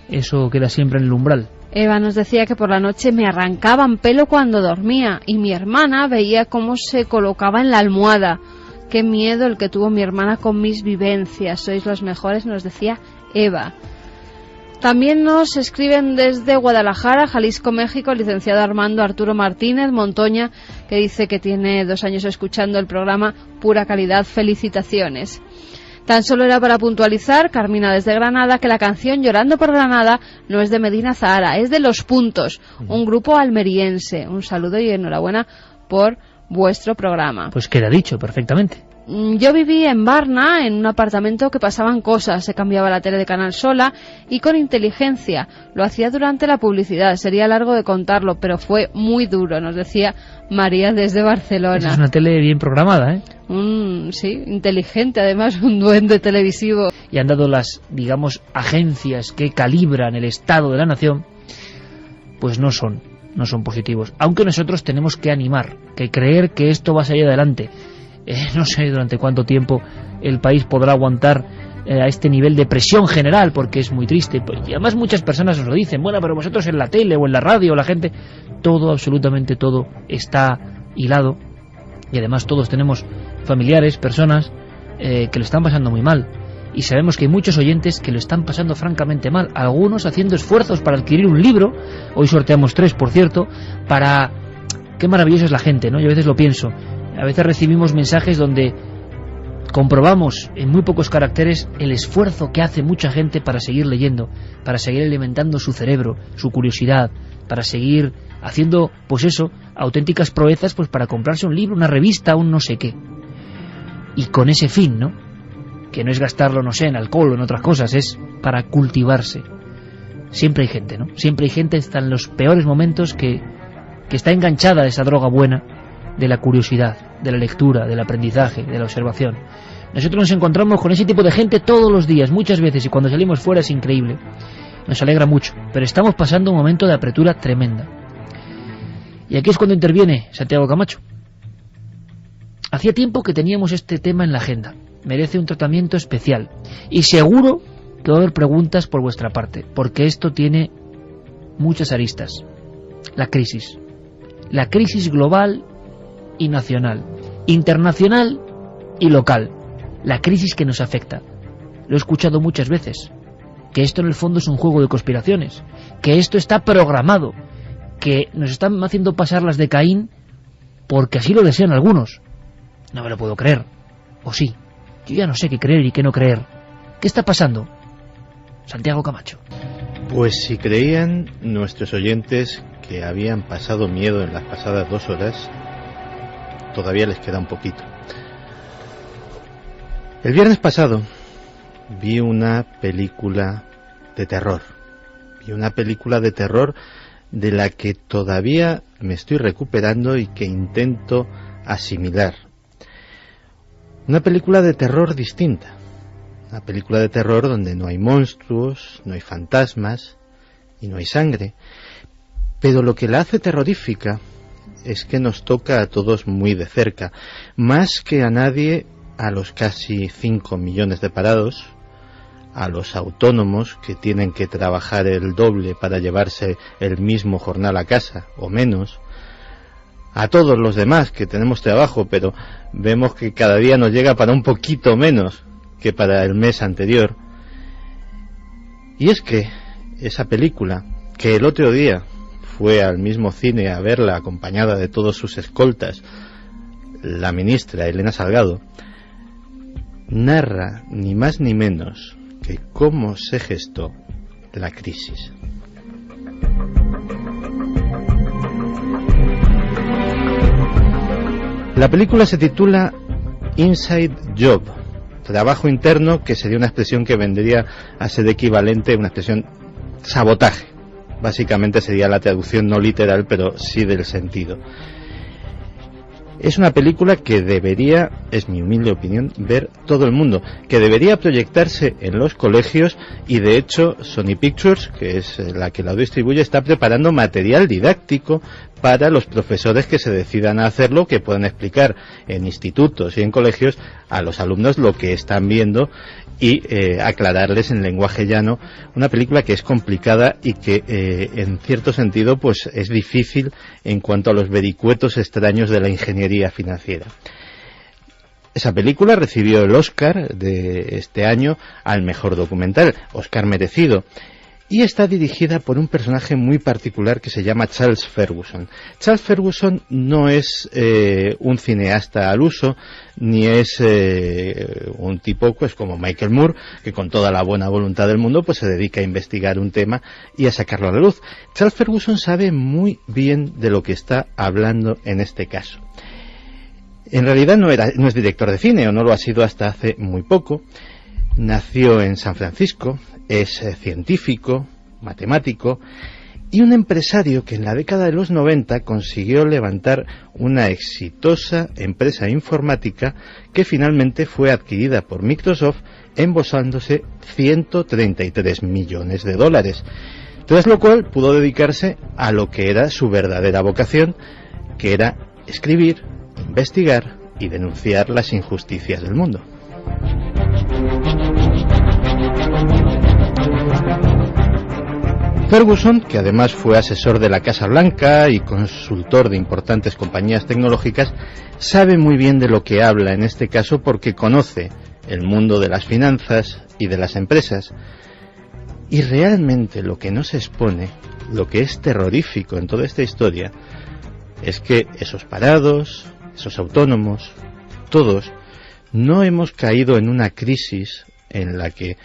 Speaker 1: Eso queda siempre en el umbral.
Speaker 2: Eva nos decía que por la noche me arrancaban pelo cuando dormía y mi hermana veía cómo se colocaba en la almohada. Qué miedo el que tuvo mi hermana con mis vivencias. Sois los mejores, nos decía Eva. También nos escriben desde Guadalajara, Jalisco, México, el licenciado Armando Arturo Martínez Montoña, que dice que tiene 2 años escuchando el programa. Pura calidad, felicitaciones. Tan solo era para puntualizar, Carmina desde Granada, que la canción Llorando por Granada no es de Medina Zahara, es de Los Puntos, un grupo almeriense. Un saludo y enhorabuena por vuestro programa.
Speaker 1: Pues queda dicho perfectamente.
Speaker 2: Yo viví en Varna, en un apartamento que pasaban cosas, se cambiaba la tele de canal sola y con inteligencia. Lo hacía durante la publicidad, sería largo de contarlo, pero fue muy duro, nos decía María desde Barcelona.
Speaker 1: Esa es una tele bien programada, ¿eh?
Speaker 2: Sí, inteligente, además, un duende televisivo.
Speaker 1: Y han dado las, digamos, agencias que calibran el estado de la nación, pues no son positivos. Aunque nosotros tenemos que animar, que creer que esto va a salir adelante. No sé durante cuánto tiempo el país podrá aguantar a este nivel de presión general, porque es muy triste. Y además muchas personas nos lo dicen, bueno, pero vosotros en la tele o en la radio, la gente, todo, absolutamente todo está hilado, y además todos tenemos familiares, personas que lo están pasando muy mal, y sabemos que hay muchos oyentes que lo están pasando francamente mal, algunos haciendo esfuerzos para adquirir un libro. Hoy sorteamos 3, por cierto, para... Qué maravillosa es la gente, ¿no? Yo a veces lo pienso. A veces recibimos mensajes donde comprobamos en muy pocos caracteres el esfuerzo que hace mucha gente para seguir leyendo, para seguir alimentando su cerebro, su curiosidad, para seguir haciendo, pues eso, auténticas proezas, pues para comprarse un libro, una revista, un no sé qué. Y con ese fin, ¿no? Que no es gastarlo, no sé, en alcohol o en otras cosas, es para cultivarse. Siempre hay gente, ¿no? Siempre hay gente, hasta en los peores momentos, que está enganchada a esa droga buena de la curiosidad, de la lectura, del aprendizaje, de la observación. Nosotros nos encontramos con ese tipo de gente todos los días, muchas veces, y cuando salimos fuera es increíble. Nos alegra mucho, pero estamos pasando un momento de apertura tremenda. Y aquí es cuando interviene Santiago Camacho. Hacía tiempo que teníamos este tema en la agenda. Merece un tratamiento especial. Y seguro que va a haber preguntas por vuestra parte, porque esto tiene muchas aristas. La crisis global y nacional, internacional y local, la crisis que nos afecta. Lo he escuchado muchas veces, que esto en el fondo es un juego de conspiraciones, que esto está programado, que nos están haciendo pasar las de Caín porque así lo desean algunos. No me lo puedo creer, o sí, yo ya no sé qué creer y qué no creer. ¿Qué está pasando? Santiago Camacho.
Speaker 3: Pues si creían nuestros oyentes que habían pasado miedo en las pasadas 2 horas, todavía les queda un poquito. El viernes pasado vi una película de terror. Vi una película de terror de la que todavía me estoy recuperando y que intento asimilar. Una película de terror distinta. Una película de terror donde no hay monstruos, no hay fantasmas y no hay sangre. Pero lo que la hace terrorífica es que nos toca a todos muy de cerca, más que a nadie, a los casi 5 millones de parados, a los autónomos que tienen que trabajar el doble para llevarse el mismo jornal a casa o menos, a todos los demás que tenemos trabajo pero vemos que cada día nos llega para un poquito menos que para el mes anterior. Y es que esa película, que el otro día fue al mismo cine a verla acompañada de todos sus escoltas, la ministra Elena Salgado, narra ni más ni menos que cómo se gestó la crisis. La película se titula Inside Job, trabajo interno, que sería una expresión que vendría a ser equivalente a una expresión sabotaje. Básicamente sería la traducción no literal, pero sí del sentido. Es una película que debería, es mi humilde opinión, ver todo el mundo, que debería proyectarse en los colegios, y de hecho Sony Pictures, que es la que la distribuye, está preparando material didáctico para los profesores que se decidan a hacerlo, que puedan explicar en institutos y en colegios a los alumnos lo que están viendo y aclararles en lenguaje llano una película que es complicada y que en cierto sentido pues es difícil en cuanto a los vericuetos extraños de la ingeniería financiera. Esa película recibió el Oscar de este año al mejor documental, Oscar merecido, y está dirigida por un personaje muy particular que se llama Charles Ferguson. Charles Ferguson no es un cineasta al uso, ni es un tipo pues como Michael Moore, que con toda la buena voluntad del mundo pues se dedica a investigar un tema y a sacarlo a la luz. Charles Ferguson sabe muy bien de lo que está hablando en este caso. En realidad no es director de cine, o no lo ha sido hasta hace muy poco. Nació en San Francisco, es científico, matemático y un empresario que en la década de los 90 consiguió levantar una exitosa empresa informática que finalmente fue adquirida por Microsoft, embolsándose $133 millones, tras lo cual pudo dedicarse a lo que era su verdadera vocación, que era escribir, investigar y denunciar las injusticias del mundo. Ferguson, que además fue asesor de la Casa Blanca y consultor de importantes compañías tecnológicas, sabe muy bien de lo que habla en este caso porque conoce el mundo de las finanzas y de las empresas. Y realmente lo que no se expone, lo que es terrorífico en toda esta historia, es que esos parados, esos autónomos, todos, no hemos caído en una crisis en la que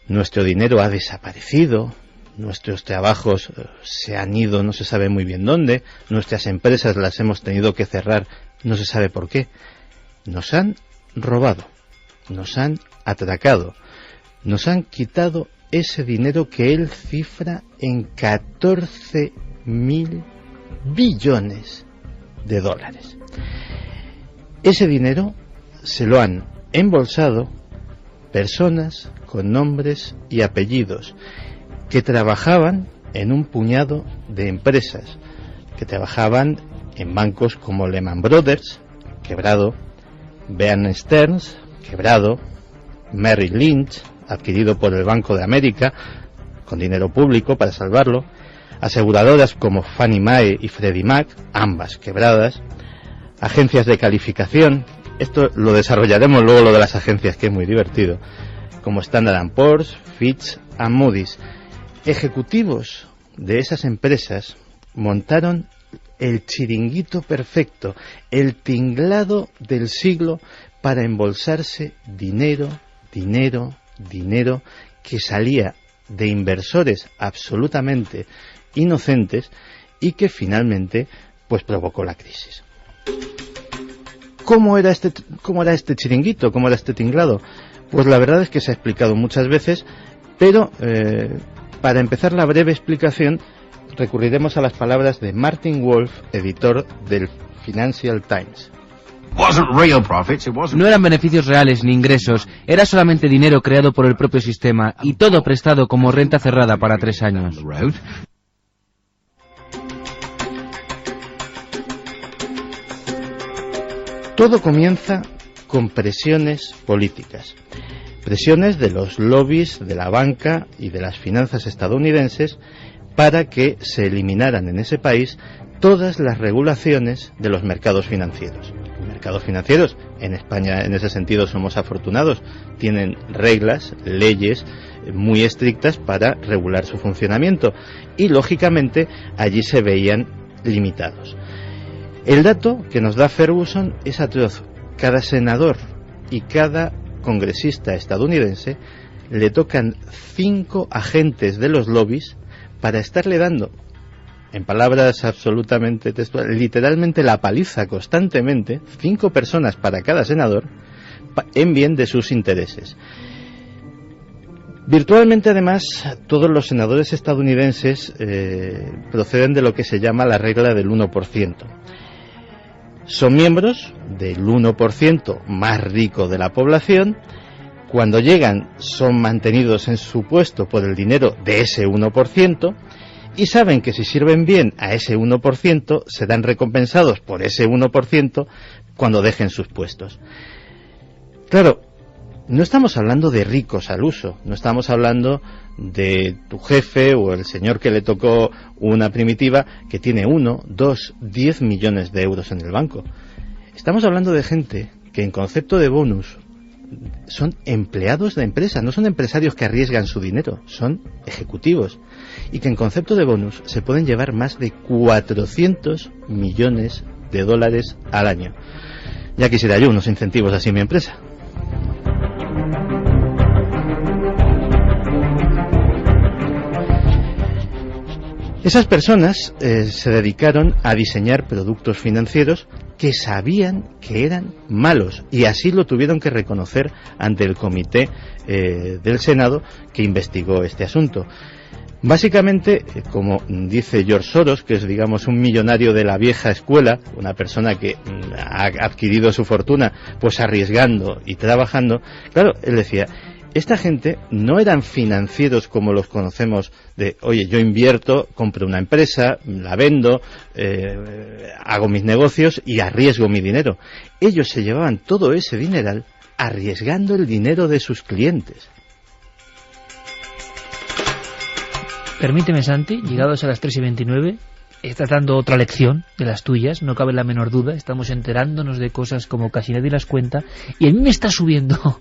Speaker 3: nuestro dinero ha desaparecido, nuestros trabajos se han ido no se sabe muy bien dónde, nuestras empresas las hemos tenido que cerrar no se sabe por qué. Nos han robado, nos han atracado, nos han quitado ese dinero que él cifra en 14.000 billones de dólares. Ese dinero se lo han embolsado personas con nombres y apellidos que trabajaban en un puñado de empresas, que trabajaban en bancos como Lehman Brothers, quebrado, Bear Stearns, quebrado, Merrill Lynch, adquirido por el Banco de América, con dinero público para salvarlo, aseguradoras como Fannie Mae y Freddie Mac, ambas quebradas, agencias de calificación, esto lo desarrollaremos luego lo de las agencias, que es muy divertido, como Standard & Poor's, Fitch y Moody's. Ejecutivos de esas empresas montaron el chiringuito perfecto, el tinglado del siglo para embolsarse dinero que salía de inversores absolutamente inocentes y que finalmente pues provocó la crisis. ¿Cómo era este chiringuito? ¿Cómo era este tinglado? Pues la verdad es que se ha explicado muchas veces, pero para empezar la breve explicación recurriremos a las palabras de Martin Wolf, editor del Financial Times.
Speaker 8: No eran beneficios reales ni ingresos, era solamente dinero creado por el propio sistema y todo prestado como renta cerrada para 3 años.
Speaker 3: Todo comienza con presiones políticas. Presiones de los lobbies de la banca y de las finanzas estadounidenses para que se eliminaran en ese país todas las regulaciones de los mercados financieros. Los mercados financieros, en España en ese sentido somos afortunados, tienen reglas, leyes muy estrictas para regular su funcionamiento y lógicamente allí se veían limitados. El dato que nos da Ferguson es atroz. Cada senador y cada congresista estadounidense le tocan 5 agentes de los lobbies para estarle dando, en palabras absolutamente textuales, literalmente la paliza constantemente, 5 personas para cada senador, en bien de sus intereses. Virtualmente, además, todos los senadores estadounidenses proceden de lo que se llama la regla del 1%. Son miembros del 1% más rico de la población. Cuando llegan son mantenidos en su puesto por el dinero de ese 1% y saben que si sirven bien a ese 1% serán recompensados por ese 1% cuando dejen sus puestos. Claro, no estamos hablando de ricos al uso, no estamos hablando de tu jefe o el señor que le tocó una primitiva que tiene 1, 2, 10 millones de euros en el banco. Estamos hablando de gente que en concepto de bonus son empleados de empresa, no son empresarios que arriesgan su dinero, son ejecutivos y que en concepto de bonus se pueden llevar más de 400 millones de dólares al año. Ya quisiera yo unos incentivos así en mi empresa. Esas personas se dedicaron a diseñar productos financieros que sabían que eran malos y así lo tuvieron que reconocer ante el comité del Senado que investigó este asunto. Básicamente, como dice George Soros, que es, digamos, un millonario de la vieja escuela, una persona que ha adquirido su fortuna pues arriesgando y trabajando, claro, él decía, esta gente no eran financieros como los conocemos de, oye, yo invierto, compro una empresa, la vendo, hago mis negocios y arriesgo mi dinero. Ellos se llevaban todo ese dineral arriesgando el dinero de sus clientes.
Speaker 1: Permíteme, Santi, llegados a las 3:29, está dando otra lección de las tuyas, no cabe la menor duda, estamos enterándonos de cosas como casi nadie las cuenta, y a mí me está subiendo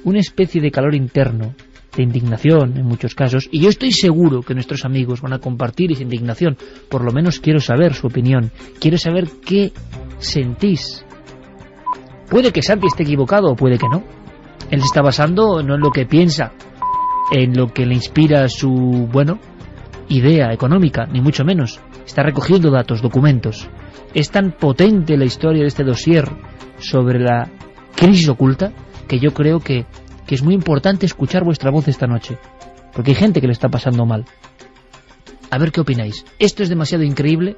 Speaker 1: una especie de calor interno, de indignación en muchos casos, y yo estoy seguro que nuestros amigos van a compartir esa indignación, por lo menos quiero saber su opinión, quiero saber qué sentís. Puede que Santi esté equivocado o puede que no, él se está basando no en lo que piensa, en lo que le inspira su, idea económica, ni mucho menos. Está recogiendo datos, documentos. Es tan potente la historia de este dossier sobre la crisis oculta que yo creo que es muy importante escuchar vuestra voz esta noche, porque hay gente que le está pasando mal. A ver qué opináis. ¿Esto es demasiado increíble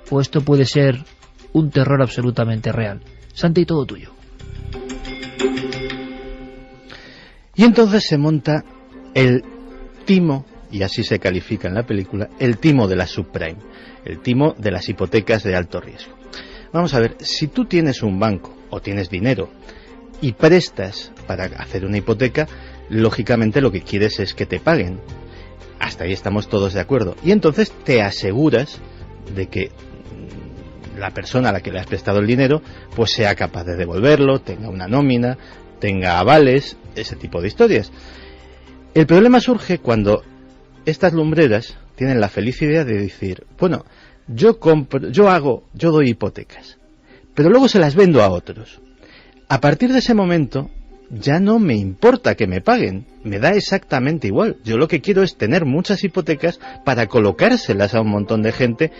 Speaker 1: o esto puede ser un terror absolutamente real? Santi, todo tuyo.
Speaker 3: Y entonces se monta el timo, y así se califica en la película, el timo de la subprime, el timo de las hipotecas de alto riesgo. Vamos a ver, si tú tienes un banco o tienes dinero y prestas para hacer una hipoteca, lógicamente lo que quieres es que te paguen. Hasta ahí estamos todos de acuerdo. Y entonces te aseguras de que la persona a la que le has prestado el dinero pues sea capaz de devolverlo, tenga una nómina, tenga avales, ese tipo de historias. El problema surge cuando estas lumbreras tienen la feliz idea de decir, bueno, yo doy hipotecas, pero luego se las vendo a otros. A partir de ese momento ya no me importa que me paguen, me da exactamente igual. Yo lo que quiero es tener muchas hipotecas para colocárselas a un montón de gente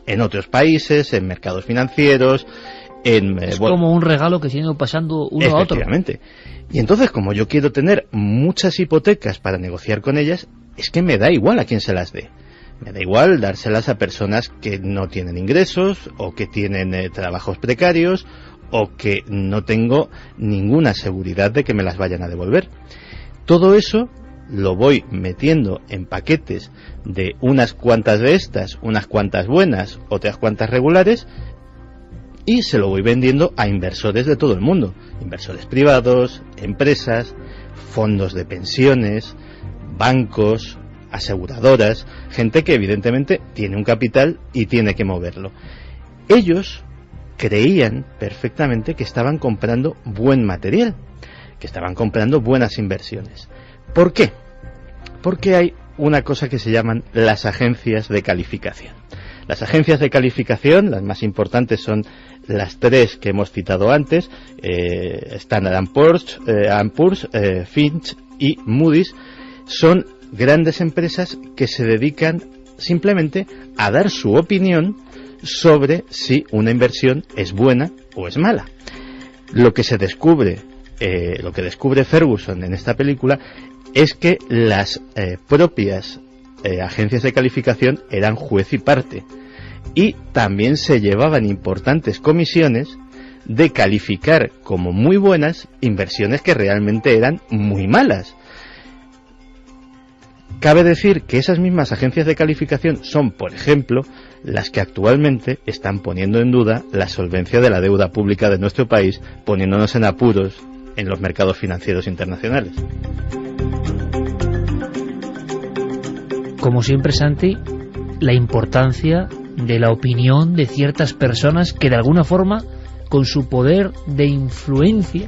Speaker 3: en otros países, en mercados financieros, es
Speaker 1: como un regalo que se ha ido pasando uno a otro.
Speaker 3: Efectivamente. Y entonces, como yo quiero tener muchas hipotecas para negociar con ellas, es que me da igual a quién se las dé. Me da igual dárselas a personas que no tienen ingresos, o que tienen trabajos precarios, o que no tengo ninguna seguridad de que me las vayan a devolver. Todo eso lo voy metiendo en paquetes de unas cuantas de estas, unas cuantas buenas, otras cuantas regulares, y se lo voy vendiendo a inversores de todo el mundo, inversores privados, empresas, fondos de pensiones, bancos, aseguradoras, gente que evidentemente tiene un capital y tiene que moverlo. Ellos creían perfectamente que estaban comprando buen material, que estaban comprando buenas inversiones. ¿Por qué? Porque hay una cosa que se llaman las agencias de calificación. Las agencias de calificación, las más importantes son las tres que hemos citado antes, Standard & Poor's, Fitch y Moody's, son grandes empresas que se dedican simplemente a dar su opinión sobre si una inversión es buena o es mala. Lo que descubre Ferguson en esta película es que las propias agencias de calificación eran juez y parte, y también se llevaban importantes comisiones de calificar como muy buenas inversiones que realmente eran muy malas. Cabe decir que esas mismas agencias de calificación son, por ejemplo, las que actualmente están poniendo en duda la solvencia de la deuda pública de nuestro país, poniéndonos en apuros en los mercados financieros internacionales.
Speaker 1: Como siempre, Santi, la importancia de la opinión de ciertas personas que de alguna forma, con su poder de influencia,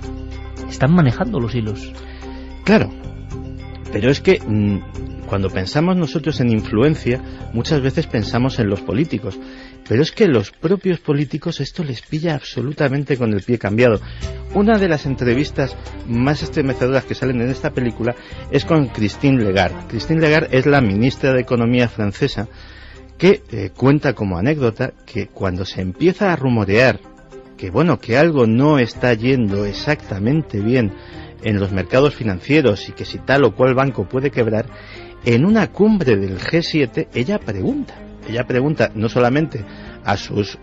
Speaker 1: están manejando los hilos.
Speaker 3: Claro, pero es que cuando pensamos nosotros en influencia, muchas veces pensamos en los políticos, pero es que los propios políticos esto les pilla absolutamente con el pie cambiado. Una de las entrevistas más estremecedoras que salen en esta película es con Christine Lagarde. Christine Lagarde es la ministra de Economía francesa, que cuenta como anécdota que cuando se empieza a rumorear que algo no está yendo exactamente bien en los mercados financieros y que si tal o cual banco puede quebrar, en una cumbre del G7 ella pregunta no solamente a sus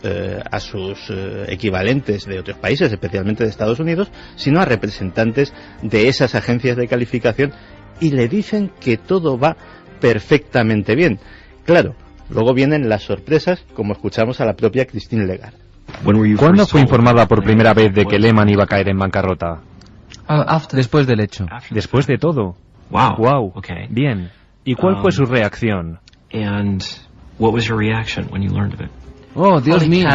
Speaker 3: equivalentes de otros países, especialmente de Estados Unidos, sino a representantes de esas agencias de calificación, y le dicen que todo va perfectamente bien. Claro, luego vienen las sorpresas, como escuchamos a la propia Christine Lagarde.
Speaker 10: ¿Cuándo fue informada por primera vez de que Lehman iba a caer en bancarrota?
Speaker 8: Después del hecho.
Speaker 10: Después de todo. Wow. Bien. ¿Y cuál fue su reacción?
Speaker 8: Oh, Dios mío.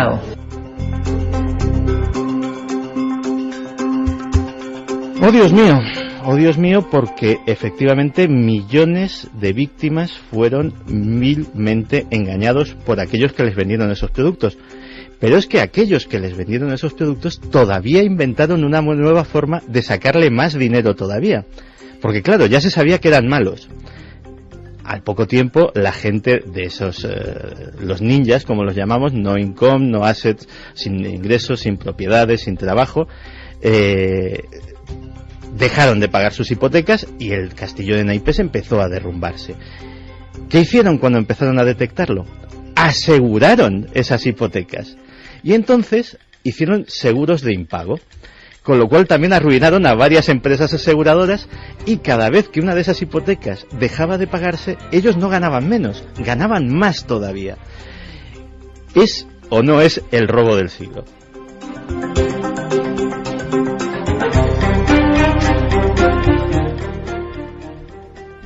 Speaker 3: Oh, Dios mío, porque efectivamente millones de víctimas fueron vilmente engañados por aquellos que les vendieron esos productos. Pero es que aquellos que les vendieron esos productos todavía inventaron una nueva forma de sacarle más dinero todavía. Porque claro, ya se sabía que eran malos. Al poco tiempo, la gente de esos, los ninjas, como los llamamos, no income, no assets, sin ingresos, sin propiedades, sin trabajo, dejaron de pagar sus hipotecas y el castillo de naipes empezó a derrumbarse. ¿Qué hicieron cuando empezaron a detectarlo? Aseguraron esas hipotecas. Y entonces hicieron seguros de impago, con lo cual también arruinaron a varias empresas aseguradoras, y cada vez que una de esas hipotecas dejaba de pagarse, ellos no ganaban menos, ganaban más todavía. ¿Es o no es el robo del siglo?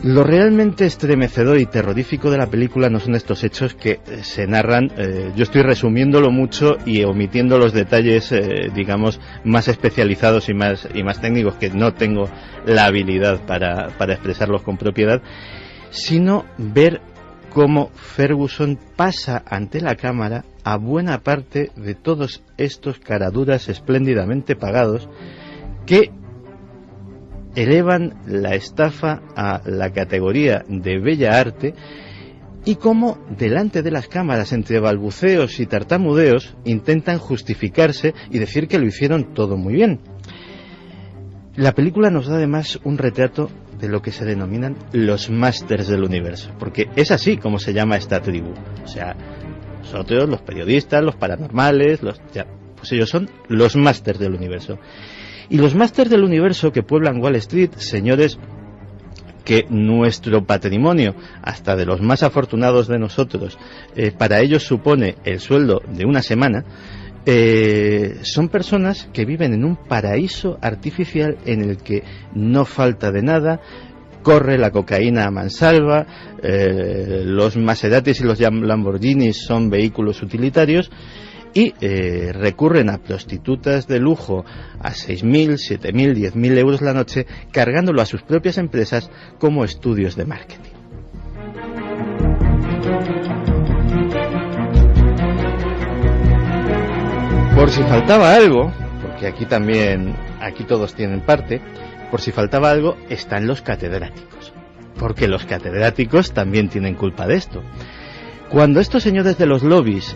Speaker 3: Lo realmente estremecedor y terrorífico de la película no son estos hechos que se narran, yo estoy resumiéndolo mucho y omitiendo los detalles, digamos, más especializados y más técnicos, que no tengo la habilidad para expresarlos con propiedad, sino ver cómo Ferguson pasa ante la cámara a buena parte de todos estos caraduras espléndidamente pagados que elevan la estafa a la categoría de bella arte, y cómo delante de las cámaras, entre balbuceos y tartamudeos, intentan justificarse y decir que lo hicieron todo muy bien. La película nos da además un retrato de lo que se denominan los másters del universo, porque es así como se llama esta tribu. O sea, nosotros, los periodistas, los paranormales, pues ellos son los másters del universo. Y los másters del universo que pueblan Wall Street, señores, que nuestro patrimonio, hasta de los más afortunados de nosotros, para ellos supone el sueldo de una semana, son personas que viven en un paraíso artificial en el que no falta de nada, corre la cocaína a mansalva, los Maseratis y los Lamborghinis son vehículos utilitarios, y recurren a prostitutas de lujo a 6.000, 7.000, 10.000 euros la noche, cargándolo a sus propias empresas como estudios de marketing. Por si faltaba algo, porque aquí todos tienen parte, por si faltaba algo, están los catedráticos, porque los catedráticos también tienen culpa de esto. Cuando estos señores de los lobbies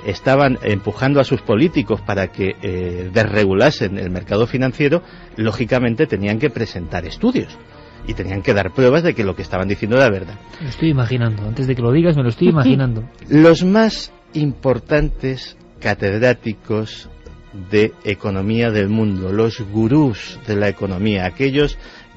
Speaker 3: estaban empujando a sus políticos para que desregulasen el mercado financiero, lógicamente tenían que presentar estudios y tenían que dar pruebas de que lo que estaban diciendo era verdad.
Speaker 1: Me lo estoy imaginando, antes de que lo digas me lo estoy imaginando.
Speaker 3: Los más importantes catedráticos de economía del mundo, los gurús de la economía, aquellos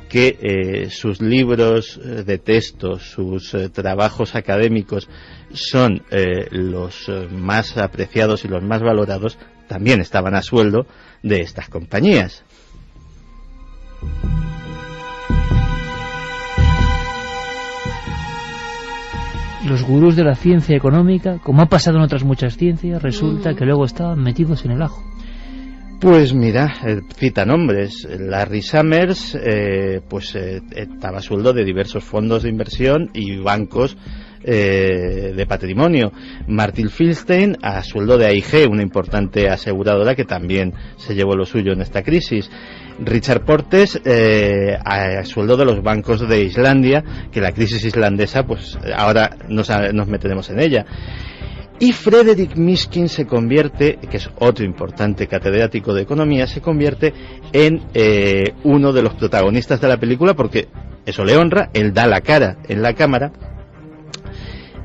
Speaker 3: que sus libros de texto, sus trabajos académicos son los más apreciados y los más valorados, también estaban a sueldo de estas compañías.
Speaker 1: Los gurús de la ciencia económica, como ha pasado en otras muchas ciencias, resulta que luego estaban metidos en el ajo.
Speaker 3: Pues mira, cita nombres. Larry Summers estaba a sueldo de diversos fondos de inversión y bancos de patrimonio. Martin Feinstein a sueldo de AIG, una importante aseguradora que también se llevó lo suyo en esta crisis. Richard Portes a sueldo de los bancos de Islandia, que la crisis islandesa, pues ahora nos meteremos en ella. Y Frederick Mishkin se convierte, que es otro importante catedrático de economía, se convierte en uno de los protagonistas de la película, porque eso le honra, él da la cara en la cámara.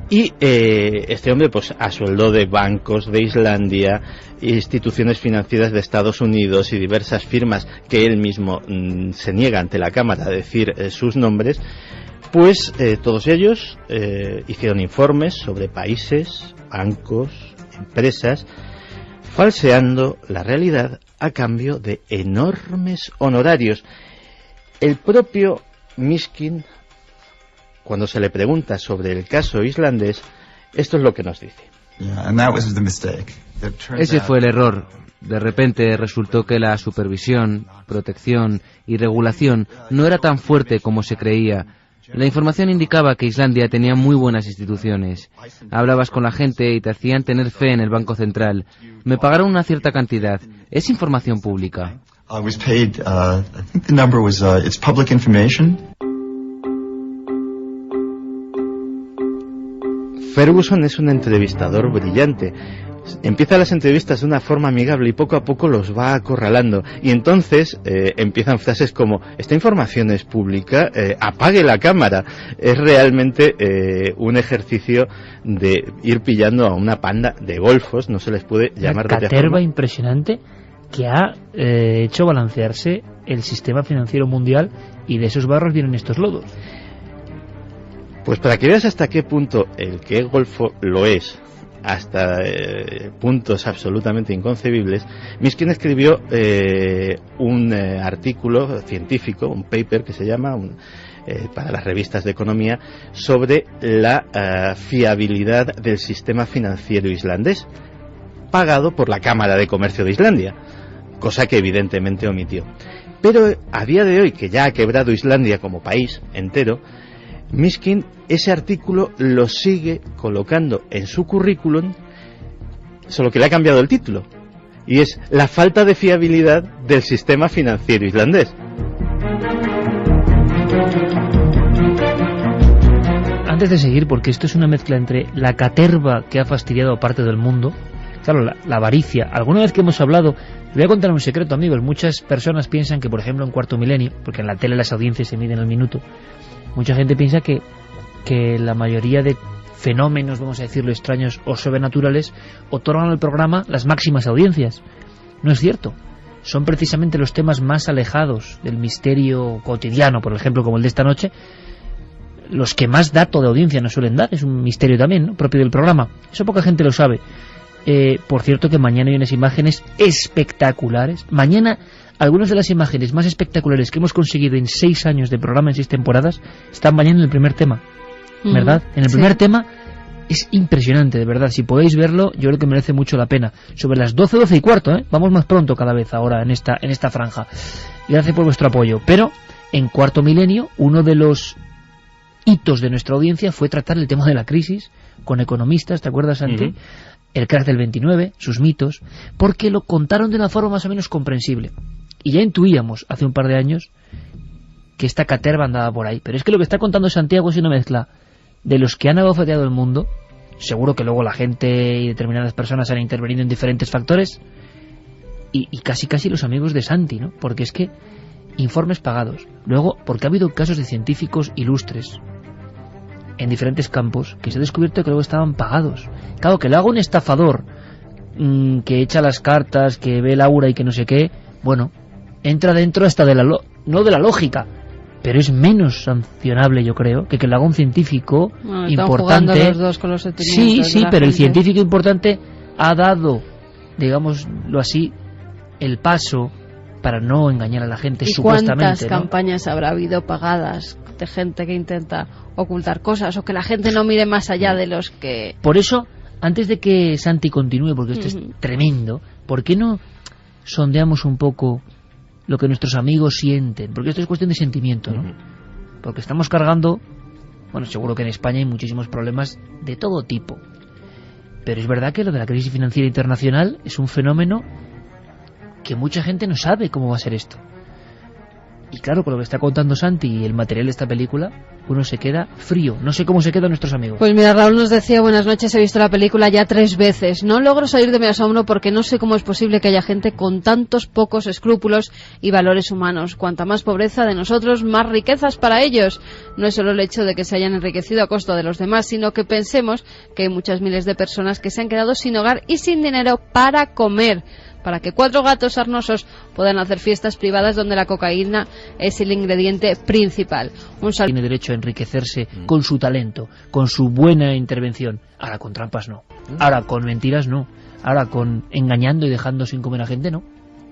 Speaker 3: Y este hombre, pues a sueldo de bancos de Islandia, instituciones financieras de Estados Unidos y diversas firmas que él mismo se niega ante la cámara a decir sus nombres, pues todos ellos hicieron informes sobre países, bancos, empresas, falseando la realidad a cambio de enormes honorarios. El propio Mishkin, cuando se le pregunta sobre el caso islandés, esto es lo que nos dice.
Speaker 8: Ese fue el error. De repente resultó que la supervisión, protección y regulación no era tan fuerte como se creía. La información indicaba que Islandia tenía muy buenas instituciones. Hablabas con la gente y te hacían tener fe en el Banco Central. Me pagaron una cierta cantidad. Es información pública.
Speaker 3: Ferguson es un entrevistador brillante. Empieza las entrevistas de una forma amigable y poco a poco los va acorralando. Y entonces empiezan frases como: esta información es pública, apague la cámara. Es realmente un ejercicio de ir pillando a una panda de golfos, no se les puede llamar de otra forma.
Speaker 1: Una caterva impresionante que ha hecho balancearse el sistema financiero mundial, y de esos barros vienen estos lodos.
Speaker 3: Pues para que veas hasta qué punto el que es golfo lo es, hasta puntos absolutamente inconcebibles, Mishkin escribió un artículo científico, un paper que se llama, para las revistas de economía, sobre la fiabilidad del sistema financiero islandés, pagado por la Cámara de Comercio de Islandia, cosa que evidentemente omitió. Pero a día de hoy, que ya ha quebrado Islandia como país entero, Mishkin ese artículo lo sigue colocando en su currículum, solo que le ha cambiado el título, y es la falta de fiabilidad del sistema financiero islandés.
Speaker 1: Antes de seguir, porque esto es una mezcla entre la caterva que ha fastidiado a parte del mundo, claro, la avaricia. Alguna vez que hemos hablado, le voy a contar un secreto, amigos. Muchas personas piensan que, por ejemplo, en Cuarto Milenio, porque en la tele las audiencias se miden al minuto, mucha gente piensa que la mayoría de fenómenos, vamos a decirlo, extraños o sobrenaturales otorgan al programa las máximas audiencias. No es cierto. Son precisamente los temas más alejados del misterio cotidiano, por ejemplo, como el de esta noche, los que más dato de audiencia nos suelen dar. Es un misterio también, ¿no?, propio del programa. Eso poca gente lo sabe. Por cierto que mañana hay unas imágenes espectaculares. Mañana algunas de las imágenes más espectaculares que hemos conseguido en 6 años de programa, en 6 temporadas, están mañana en el primer tema, ¿verdad? En el primer tema es impresionante, de verdad. Si podéis verlo, yo creo que merece mucho la pena. Sobre las 12, 12 y cuarto, vamos más pronto cada vez ahora en esta franja. Gracias por vuestro apoyo. Pero en Cuarto Milenio, uno de los hitos de nuestra audiencia fue tratar el tema de la crisis con economistas, ¿te acuerdas, Santi? El crack del 29, sus mitos, porque lo contaron de una forma más o menos comprensible. Y ya intuíamos hace un par de años que esta caterva andaba por ahí. Pero es que lo que está contando Santiago es una mezcla de los que han abofeteado el mundo. Seguro que luego la gente y determinadas personas han intervenido en diferentes factores, y casi los amigos de Santi, ¿no? Porque es que informes pagados. Luego, porque ha habido casos de científicos ilustres en diferentes campos que se ha descubierto que luego estaban pagados. Claro, que lo haga un estafador que echa las cartas, que ve el aura y que no sé qué, bueno, entra dentro hasta de no de la lógica, pero es menos sancionable, yo creo, que lo haga un científico importante.
Speaker 2: Los dos con los sentimientos
Speaker 1: sí,
Speaker 2: de la
Speaker 1: pero
Speaker 2: gente.
Speaker 1: El científico importante ha dado, digámoslo así, el paso para no engañar a la gente,
Speaker 2: ¿Y
Speaker 1: supuestamente,
Speaker 2: cuántas
Speaker 1: ¿no?
Speaker 2: campañas habrá habido pagadas de gente que intenta ocultar cosas o que la gente no mire más allá de los que...
Speaker 1: Por eso, antes de que Santi continúe, porque esto es tremendo, ¿por qué no sondeamos un poco lo que nuestros amigos sienten? Porque esto es cuestión de sentimiento, ¿no? Porque estamos cargando, bueno, seguro que en España hay muchísimos problemas de todo tipo, pero es verdad que lo de la crisis financiera internacional es un fenómeno que mucha gente no sabe cómo va a ser esto. Y claro, con lo que está contando Santi y el material de esta película, uno se queda frío. No sé cómo se quedan nuestros amigos.
Speaker 2: Pues mira, Raúl nos decía: buenas noches, he visto la película ya 3 veces. No logro salir de mi asombro porque no sé cómo es posible que haya gente con tantos pocos escrúpulos y valores humanos. Cuanta más pobreza de nosotros, más riquezas para ellos. No es solo el hecho de que se hayan enriquecido a costa de los demás, sino que pensemos que hay muchas miles de personas que se han quedado sin hogar y sin dinero para comer, para que 4 gatos sarnosos puedan hacer fiestas privadas donde la cocaína es el ingrediente principal.
Speaker 1: Tiene derecho a enriquecerse con su talento, con su buena intervención. Ahora con trampas no. Ahora con mentiras no. Ahora con engañando y dejando sin comer a gente no.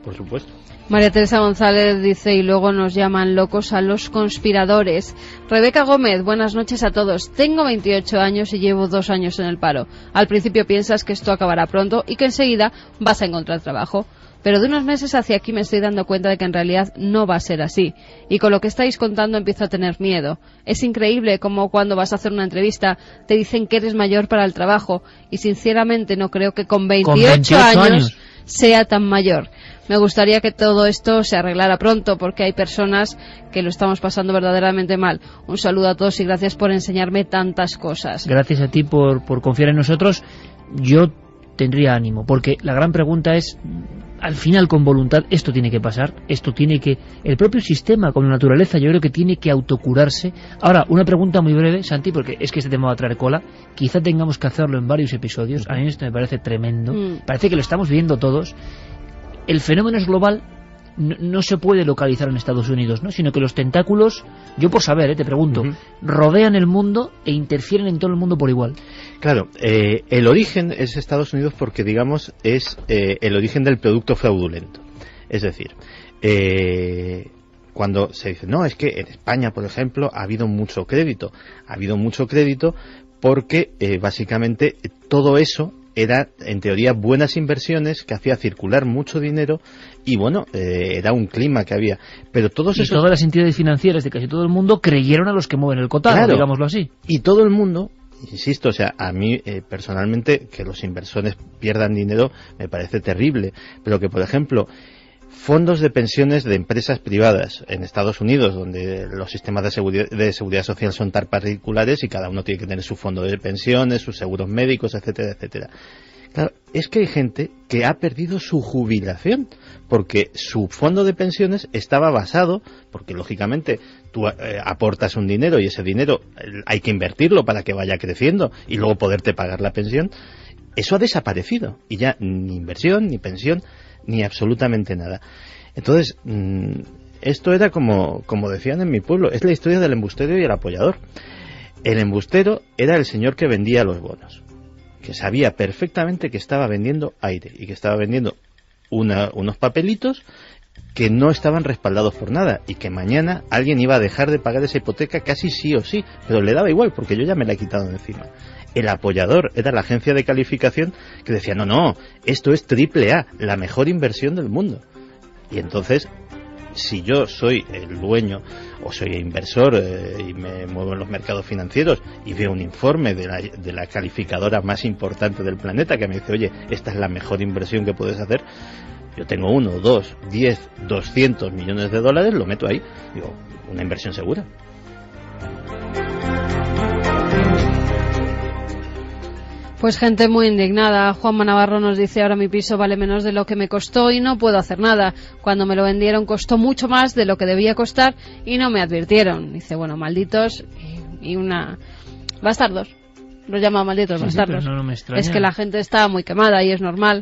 Speaker 3: Por supuesto.
Speaker 2: María Teresa González dice: y luego nos llaman locos a los conspiradores. Rebeca Gómez: buenas noches a todos. Tengo 28 años y llevo 2 años en el paro. Al principio piensas que esto acabará pronto y que enseguida vas a encontrar trabajo. Pero de unos meses hacia aquí me estoy dando cuenta de que en realidad no va a ser así. Y con lo que estáis contando empiezo a tener miedo. Es increíble como cuando vas a hacer una entrevista te dicen que eres mayor para el trabajo. Y sinceramente no creo que con 28 años sea tan mayor. Me gustaría que todo esto se arreglara pronto porque hay personas que lo estamos pasando verdaderamente mal. Un saludo a todos y gracias por enseñarme tantas cosas.
Speaker 1: Gracias a ti por confiar en nosotros. Yo tendría ánimo, porque la gran pregunta es, al final con voluntad, esto tiene que pasar, esto tiene que... El propio sistema con la naturaleza yo creo que tiene que autocurarse. Ahora, una pregunta muy breve, Santi, porque es que este tema va a traer cola. Quizá tengamos que hacerlo en varios episodios. A mí esto me parece tremendo. Parece que lo estamos viendo todos. El fenómeno es global, no se puede localizar en Estados Unidos, ¿no? Sino que los tentáculos, yo por saber, te pregunto, rodean el mundo e interfieren en todo el mundo por igual.
Speaker 3: Claro, el origen es Estados Unidos porque, digamos, es el origen del producto fraudulento. Es decir, cuando se dice, no, es que en España, por ejemplo, ha habido mucho crédito. Ha habido mucho crédito porque, básicamente, todo eso era, en teoría, buenas inversiones que hacía circular mucho dinero y, bueno, era un clima que había. Pero todas
Speaker 1: las entidades financieras de casi todo el mundo creyeron a los que mueven el cotarro, digámoslo así.
Speaker 3: Y todo el mundo, insisto, o sea, a mí personalmente que los inversores pierdan dinero me parece terrible, pero que, por ejemplo, fondos de pensiones de empresas privadas en Estados Unidos, donde los sistemas de seguridad social son tan particulares y cada uno tiene que tener su fondo de pensiones, sus seguros médicos, etcétera, etcétera. Claro, es que hay gente que ha perdido su jubilación porque su fondo de pensiones estaba basado, porque lógicamente tú aportas un dinero y ese dinero hay que invertirlo para que vaya creciendo y luego poderte pagar la pensión. Eso ha desaparecido y ya ni inversión, ni pensión, ni absolutamente nada. Entonces, esto era como decían en mi pueblo, es la historia del embustero y el apoyador. El embustero era el señor que vendía los bonos. que sabía perfectamente que estaba vendiendo aire y que estaba vendiendo unos papelitos que no estaban respaldados por nada y que mañana alguien iba a dejar de pagar esa hipoteca casi sí o sí, pero le daba igual porque yo ya me la he quitado de encima. El apoyador era la agencia de calificación que decía, no, esto es AAA, la mejor inversión del mundo. Y entonces, si yo soy el dueño o soy inversor y me muevo en los mercados financieros y veo un informe de la calificadora más importante del planeta que me dice, oye, esta es la mejor inversión que puedes hacer, yo tengo 1, 2, 10, 200 millones de dólares, lo meto ahí, digo, una inversión segura.
Speaker 2: Pues gente muy indignada. Juanma Navarro nos dice, ahora mi piso vale menos de lo que me costó y no puedo hacer nada. Cuando me lo vendieron costó mucho más de lo que debía costar y no me advirtieron. Dice, bueno, malditos y una... bastardos. Los llama malditos bastardos.
Speaker 1: Sí, no me extraña.
Speaker 2: Es que la gente está muy quemada y es normal.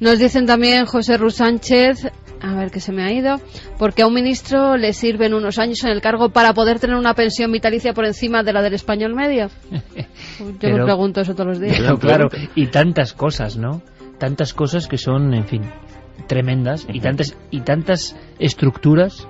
Speaker 2: Nos dicen también José Ruz Sánchez, a ver que se me ha ido, porque a un ministro le sirven unos años en el cargo para poder tener una pensión vitalicia por encima de la del español medio. Yo me pregunto eso todos los días.
Speaker 1: Pero claro, y tantas cosas, ¿no? Tantas cosas que son, en fin, tremendas, y tantas estructuras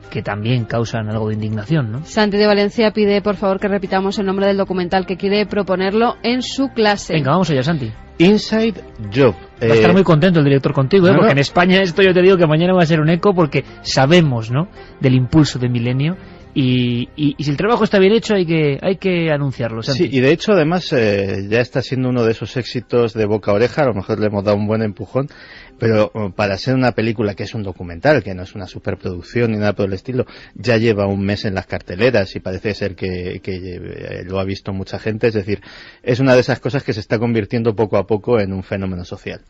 Speaker 1: que también causan algo de indignación, ¿no?
Speaker 2: Santi de Valencia pide, por favor, que repitamos el nombre del documental, que quiere proponerlo en su clase.
Speaker 1: Venga, vamos allá, Santi.
Speaker 3: Inside Job.
Speaker 1: Va a estar muy contento el director contigo, porque en España esto yo te digo que mañana va a ser un eco, porque sabemos, ¿no?, del impulso de Milenio, y si el trabajo está bien hecho hay que anunciarlo, Santi.
Speaker 3: Sí, y de hecho además ya está siendo uno de esos éxitos de boca a oreja, a lo mejor le hemos dado un buen empujón, pero para ser una película que es un documental, que no es una superproducción ni nada por el estilo, ya lleva un mes en las carteleras y parece ser que lo ha visto mucha gente, es decir, es una de esas cosas que se está convirtiendo poco a poco en un fenómeno social.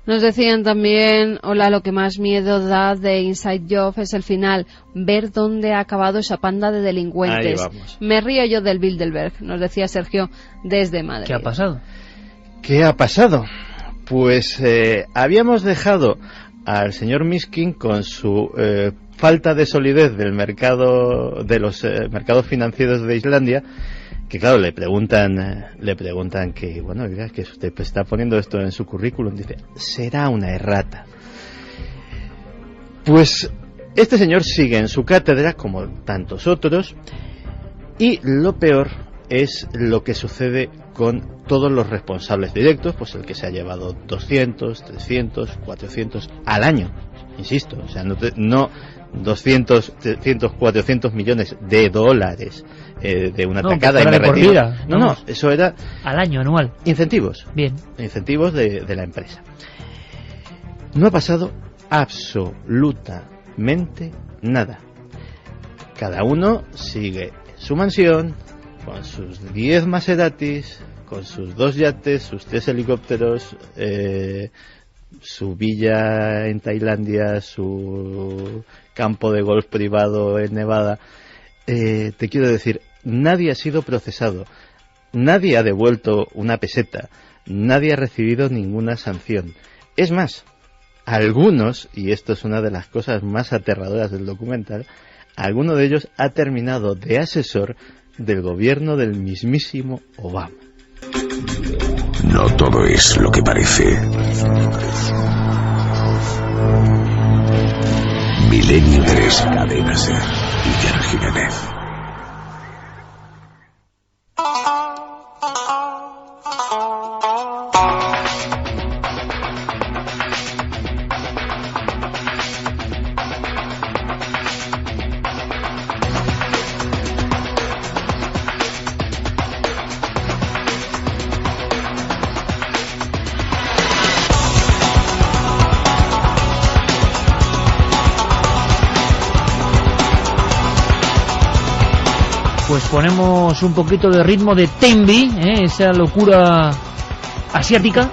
Speaker 2: Nos decían también, hola, lo que más miedo da de Inside Job es el final, ver dónde ha acabado esa panda de delincuentes. Me río yo del Bilderberg, nos decía Sergio desde Madrid.
Speaker 1: ¿Qué ha pasado?
Speaker 3: ¿Qué ha pasado? Pues habíamos dejado al señor Miskin con su falta de solidez del mercado, de los mercados financieros de Islandia, que claro, le preguntan que, bueno, oiga, que usted está poniendo esto en su currículum, dice, será una errata. Pues este señor sigue en su cátedra como tantos otros, y lo peor es lo que sucede con todos los responsables directos, pues el que se ha llevado 200, 300, 400 al año, insisto, o sea, no 200, 300, 400 millones de dólares de una tacada y me retiro. No, eso era
Speaker 1: al año, anual.
Speaker 3: Incentivos.
Speaker 1: Bien.
Speaker 3: Incentivos de la empresa. No ha pasado absolutamente nada. Cada uno sigue en su mansión, con sus 10 Maseratis, con sus 2 yates, sus 3 helicópteros, su villa en Tailandia, su campo de golf privado en Nevada. Te quiero decir, nadie ha sido procesado, nadie ha devuelto una peseta, nadie ha recibido ninguna sanción. Es más, algunos, y esto es una de las cosas más aterradoras del documental, alguno de ellos ha terminado de asesor del gobierno del mismísimo Obama.
Speaker 11: No todo es lo que parece. Milenio 3, Cadena Ser, Iker Jiménez.
Speaker 1: Pues ponemos un poquito de ritmo de Tembi, esa locura asiática.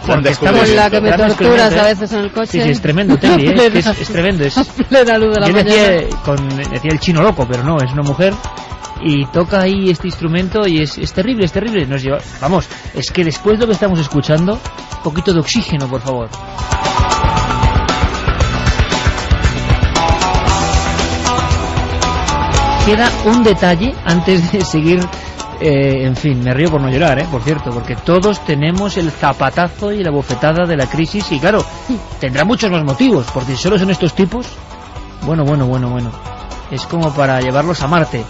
Speaker 2: Porque estamos en la que me torturas a veces en el coche.
Speaker 1: Sí, es tremendo Tembi, es tremendo. Es
Speaker 2: plena luz de la mañana.
Speaker 1: Decía el chino loco, pero no, es una mujer y toca ahí este instrumento y es terrible, es terrible. Nos lleva, vamos, es que después de lo que estamos escuchando, un poquito de oxígeno, por favor. Queda un detalle antes de seguir En fin, me río por no llorar, por cierto, porque todos tenemos el zapatazo y la bofetada de la crisis y claro, tendrá muchos más motivos, porque si solo son estos tipos, bueno, es como para llevarlos a Marte.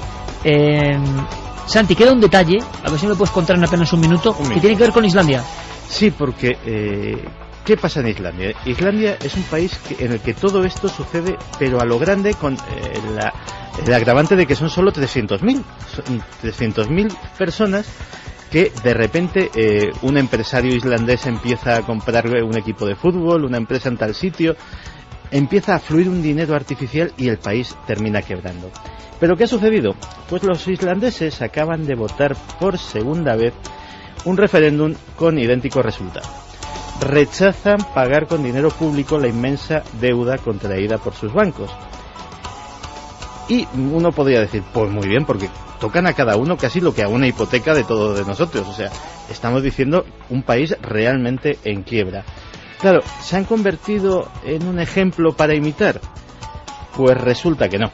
Speaker 1: Santi, queda un detalle, a ver si me puedes contar en apenas un minuto, que tiene que ver con Islandia.
Speaker 3: Sí, porque ¿qué pasa en Islandia? Islandia es un país en el que todo esto sucede, pero a lo grande, con el agravante de que son solo 300.000 personas que de repente un empresario islandés empieza a comprar un equipo de fútbol, una empresa en tal sitio, empieza a fluir un dinero artificial y el país termina quebrando. ¿Pero qué ha sucedido? Pues los islandeses acaban de votar por segunda vez un referéndum con idéntico resultado. Rechazan pagar con dinero público la inmensa deuda contraída por sus bancos. Y uno podría decir, pues muy bien, porque tocan a cada uno casi lo que a una hipoteca de todos de nosotros. O sea, estamos diciendo un país realmente en quiebra. Claro, ¿se han convertido en un ejemplo para imitar? Pues resulta que no.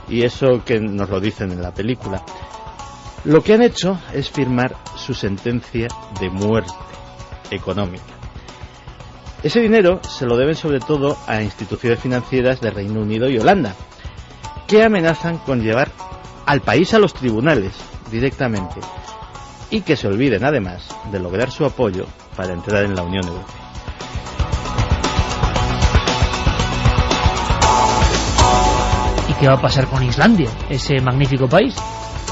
Speaker 3: Y eso que nos lo dicen en la película. Lo que han hecho es firmar su sentencia de muerte económica. Ese dinero se lo deben sobre todo a instituciones financieras de Reino Unido y Holanda, que amenazan con llevar al país a los tribunales directamente y que se olviden además de lograr su apoyo para entrar en la Unión Europea.
Speaker 1: ¿Y qué va a pasar con Islandia, ese magnífico país?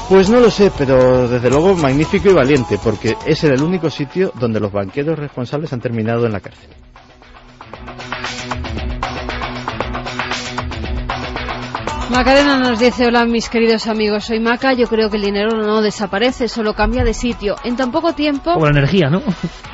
Speaker 3: Pues no lo sé, pero desde luego magnífico y valiente, porque es el único sitio donde los banqueros responsables han terminado en la cárcel.
Speaker 2: Macarena nos dice: hola mis queridos amigos, soy Maca, yo creo que el dinero no desaparece, solo cambia de sitio. En tan poco tiempo...
Speaker 1: Como la energía, ¿no?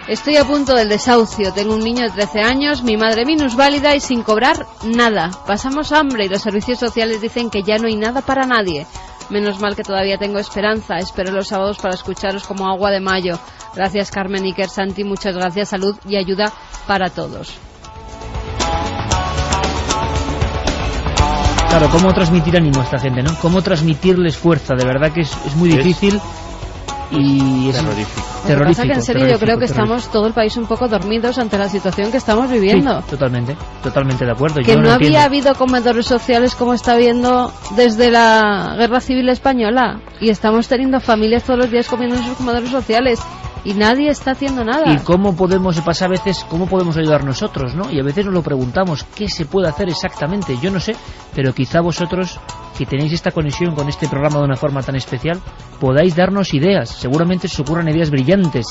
Speaker 2: Estoy a punto del desahucio, tengo un niño de 13 años, mi madre minusválida y sin cobrar nada. Pasamos hambre y los servicios sociales dicen que ya no hay nada para nadie. Menos mal que todavía tengo esperanza, espero los sábados para escucharos como agua de mayo. Gracias Carmen, Iker, Santi, muchas gracias, salud y ayuda para todos.
Speaker 1: Claro, cómo transmitir ánimo a esta gente, ¿no? Cómo transmitirles fuerza, de verdad que es muy difícil y es
Speaker 3: terrorífico.
Speaker 2: Lo que pasa que en serio yo creo que estamos todo el país un poco dormidos ante la situación que estamos viviendo.
Speaker 1: Sí, totalmente de acuerdo.
Speaker 2: Que no había habido comedores sociales como está habiendo desde la Guerra Civil Española y estamos teniendo familias todos los días comiendo en sus comedores sociales y nadie está haciendo nada.
Speaker 1: ¿Y cómo podemos, pasa a veces, cómo podemos ayudar nosotros, ¿no? Y a veces nos lo preguntamos, ¿qué se puede hacer exactamente? Yo no sé, pero quizá vosotros, que tenéis esta conexión con este programa de una forma tan especial, podáis darnos ideas. Seguramente os ocurran ideas brillantes.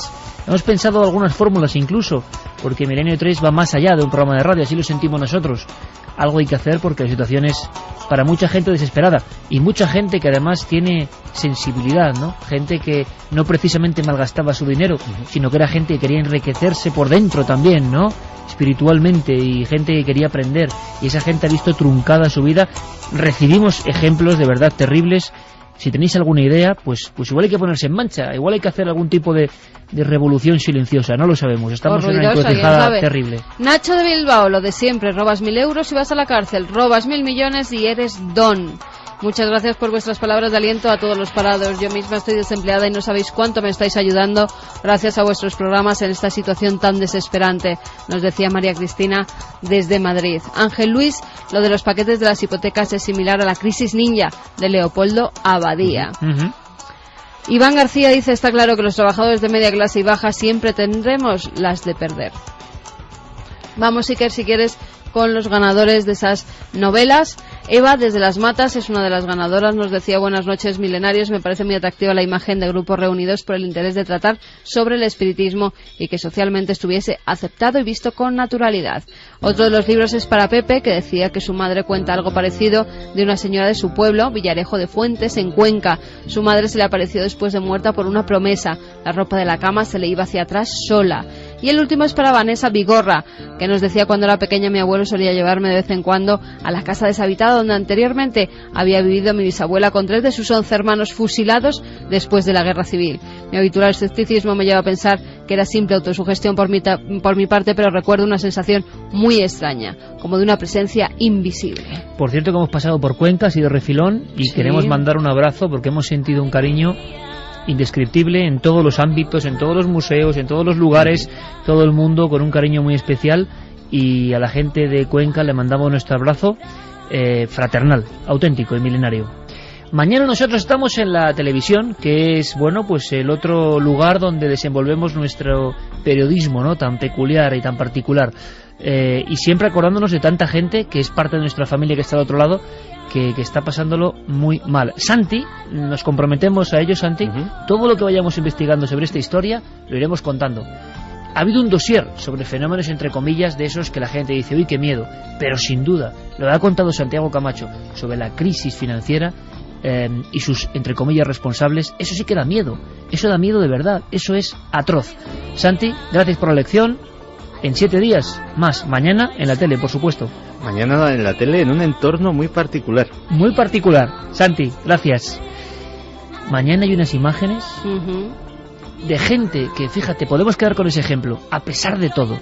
Speaker 1: Hemos pensado algunas fórmulas incluso, porque Milenio 3 va más allá de un programa de radio, así lo sentimos nosotros. Algo hay que hacer porque la situación es para mucha gente desesperada y mucha gente que además tiene sensibilidad, ¿no? Gente que no precisamente malgastaba su dinero, sino que era gente que quería enriquecerse por dentro también, ¿no? Espiritualmente, y gente que quería aprender, y esa gente ha visto truncada su vida. Recibimos ejemplos de verdad terribles. Si tenéis alguna idea, pues igual hay que ponerse en marcha, igual hay que hacer algún tipo de revolución silenciosa, no lo sabemos, estamos en una encrucijada terrible.
Speaker 2: Nacho de Bilbao, lo de siempre, robas 1.000 euros y vas a la cárcel, robas 1.000 millones y eres don. Muchas gracias por vuestras palabras de aliento a todos los parados. Yo misma estoy desempleada y no sabéis cuánto me estáis ayudando gracias a vuestros programas en esta situación tan desesperante, nos decía María Cristina desde Madrid. Ángel Luis, lo de los paquetes de las hipotecas es similar a la crisis ninja de Leopoldo Abadía. Iván García dice: está claro que los trabajadores de media clase y baja siempre tendremos las de perder. Vamos, Iker, si quieres, con los ganadores de esas novelas. Eva, desde Las Matas, es una de las ganadoras, nos decía: buenas noches milenarios, me parece muy atractiva la imagen de grupos reunidos por el interés de tratar sobre el espiritismo y que socialmente estuviese aceptado y visto con naturalidad. Otro de los libros es para Pepe, que decía que su madre cuenta algo parecido de una señora de su pueblo, Villarejo de Fuentes, en Cuenca. Su madre se le apareció después de muerta por una promesa, la ropa de la cama se le iba hacia atrás sola. Y el último es para Vanessa Vigorra, que nos decía: cuando era pequeña mi abuelo solía llevarme de vez en cuando a la casa deshabitada donde anteriormente había vivido mi bisabuela con 3 de sus 11 hermanos fusilados después de la Guerra Civil. Mi habitual escepticismo me lleva a pensar que era simple autosugestión por mi parte, pero recuerdo una sensación muy extraña, como de una presencia invisible.
Speaker 1: Por cierto, que hemos pasado por Cuenca, así de refilón, y queremos mandar un abrazo porque hemos sentido un cariño indescriptible en todos los ámbitos, en todos los museos, en todos los lugares, todo el mundo con un cariño muy especial, y a la gente de Cuenca le mandamos nuestro abrazo fraternal, auténtico y milenario. Mañana nosotros estamos en la televisión, que es, bueno, pues el otro lugar donde desenvolvemos nuestro periodismo, ¿no?, tan peculiar y tan particular, y siempre acordándonos de tanta gente que es parte de nuestra familia, que está al otro lado, que está pasándolo muy mal. Santi, nos comprometemos a ello, Santi, todo lo que vayamos investigando sobre esta historia lo iremos contando. Ha habido un dossier sobre fenómenos, entre comillas, de esos que la gente dice, uy, qué miedo, pero sin duda, lo ha contado Santiago Camacho sobre la crisis financiera y sus, entre comillas, responsables. Eso sí que da miedo, eso da miedo de verdad, eso es atroz. Santi, gracias por la lección. En 7 días más, mañana en la tele, por supuesto.
Speaker 3: Mañana en la tele, en un entorno muy particular.
Speaker 1: Muy particular. Santi, gracias. Mañana hay unas imágenes de gente que, fíjate, podemos quedar con ese ejemplo, a pesar de todo,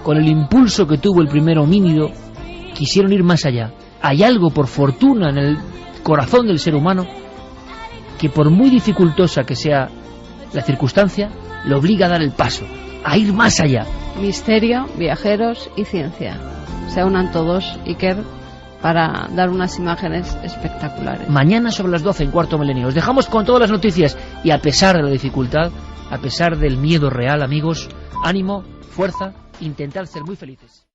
Speaker 1: con el impulso que tuvo el primer homínido, quisieron ir más allá. Hay algo, por fortuna, en el corazón del ser humano que, por muy dificultosa que sea la circunstancia, lo obliga a dar el paso, a ir más allá.
Speaker 2: Misterio, viajeros y ciencia. Se unan todos, Iker, para dar unas imágenes espectaculares.
Speaker 1: Mañana sobre las 12 en Cuarto Milenio. Os dejamos con todas las noticias, y a pesar de la dificultad, a pesar del miedo real, amigos, ánimo, fuerza, intentad ser muy felices.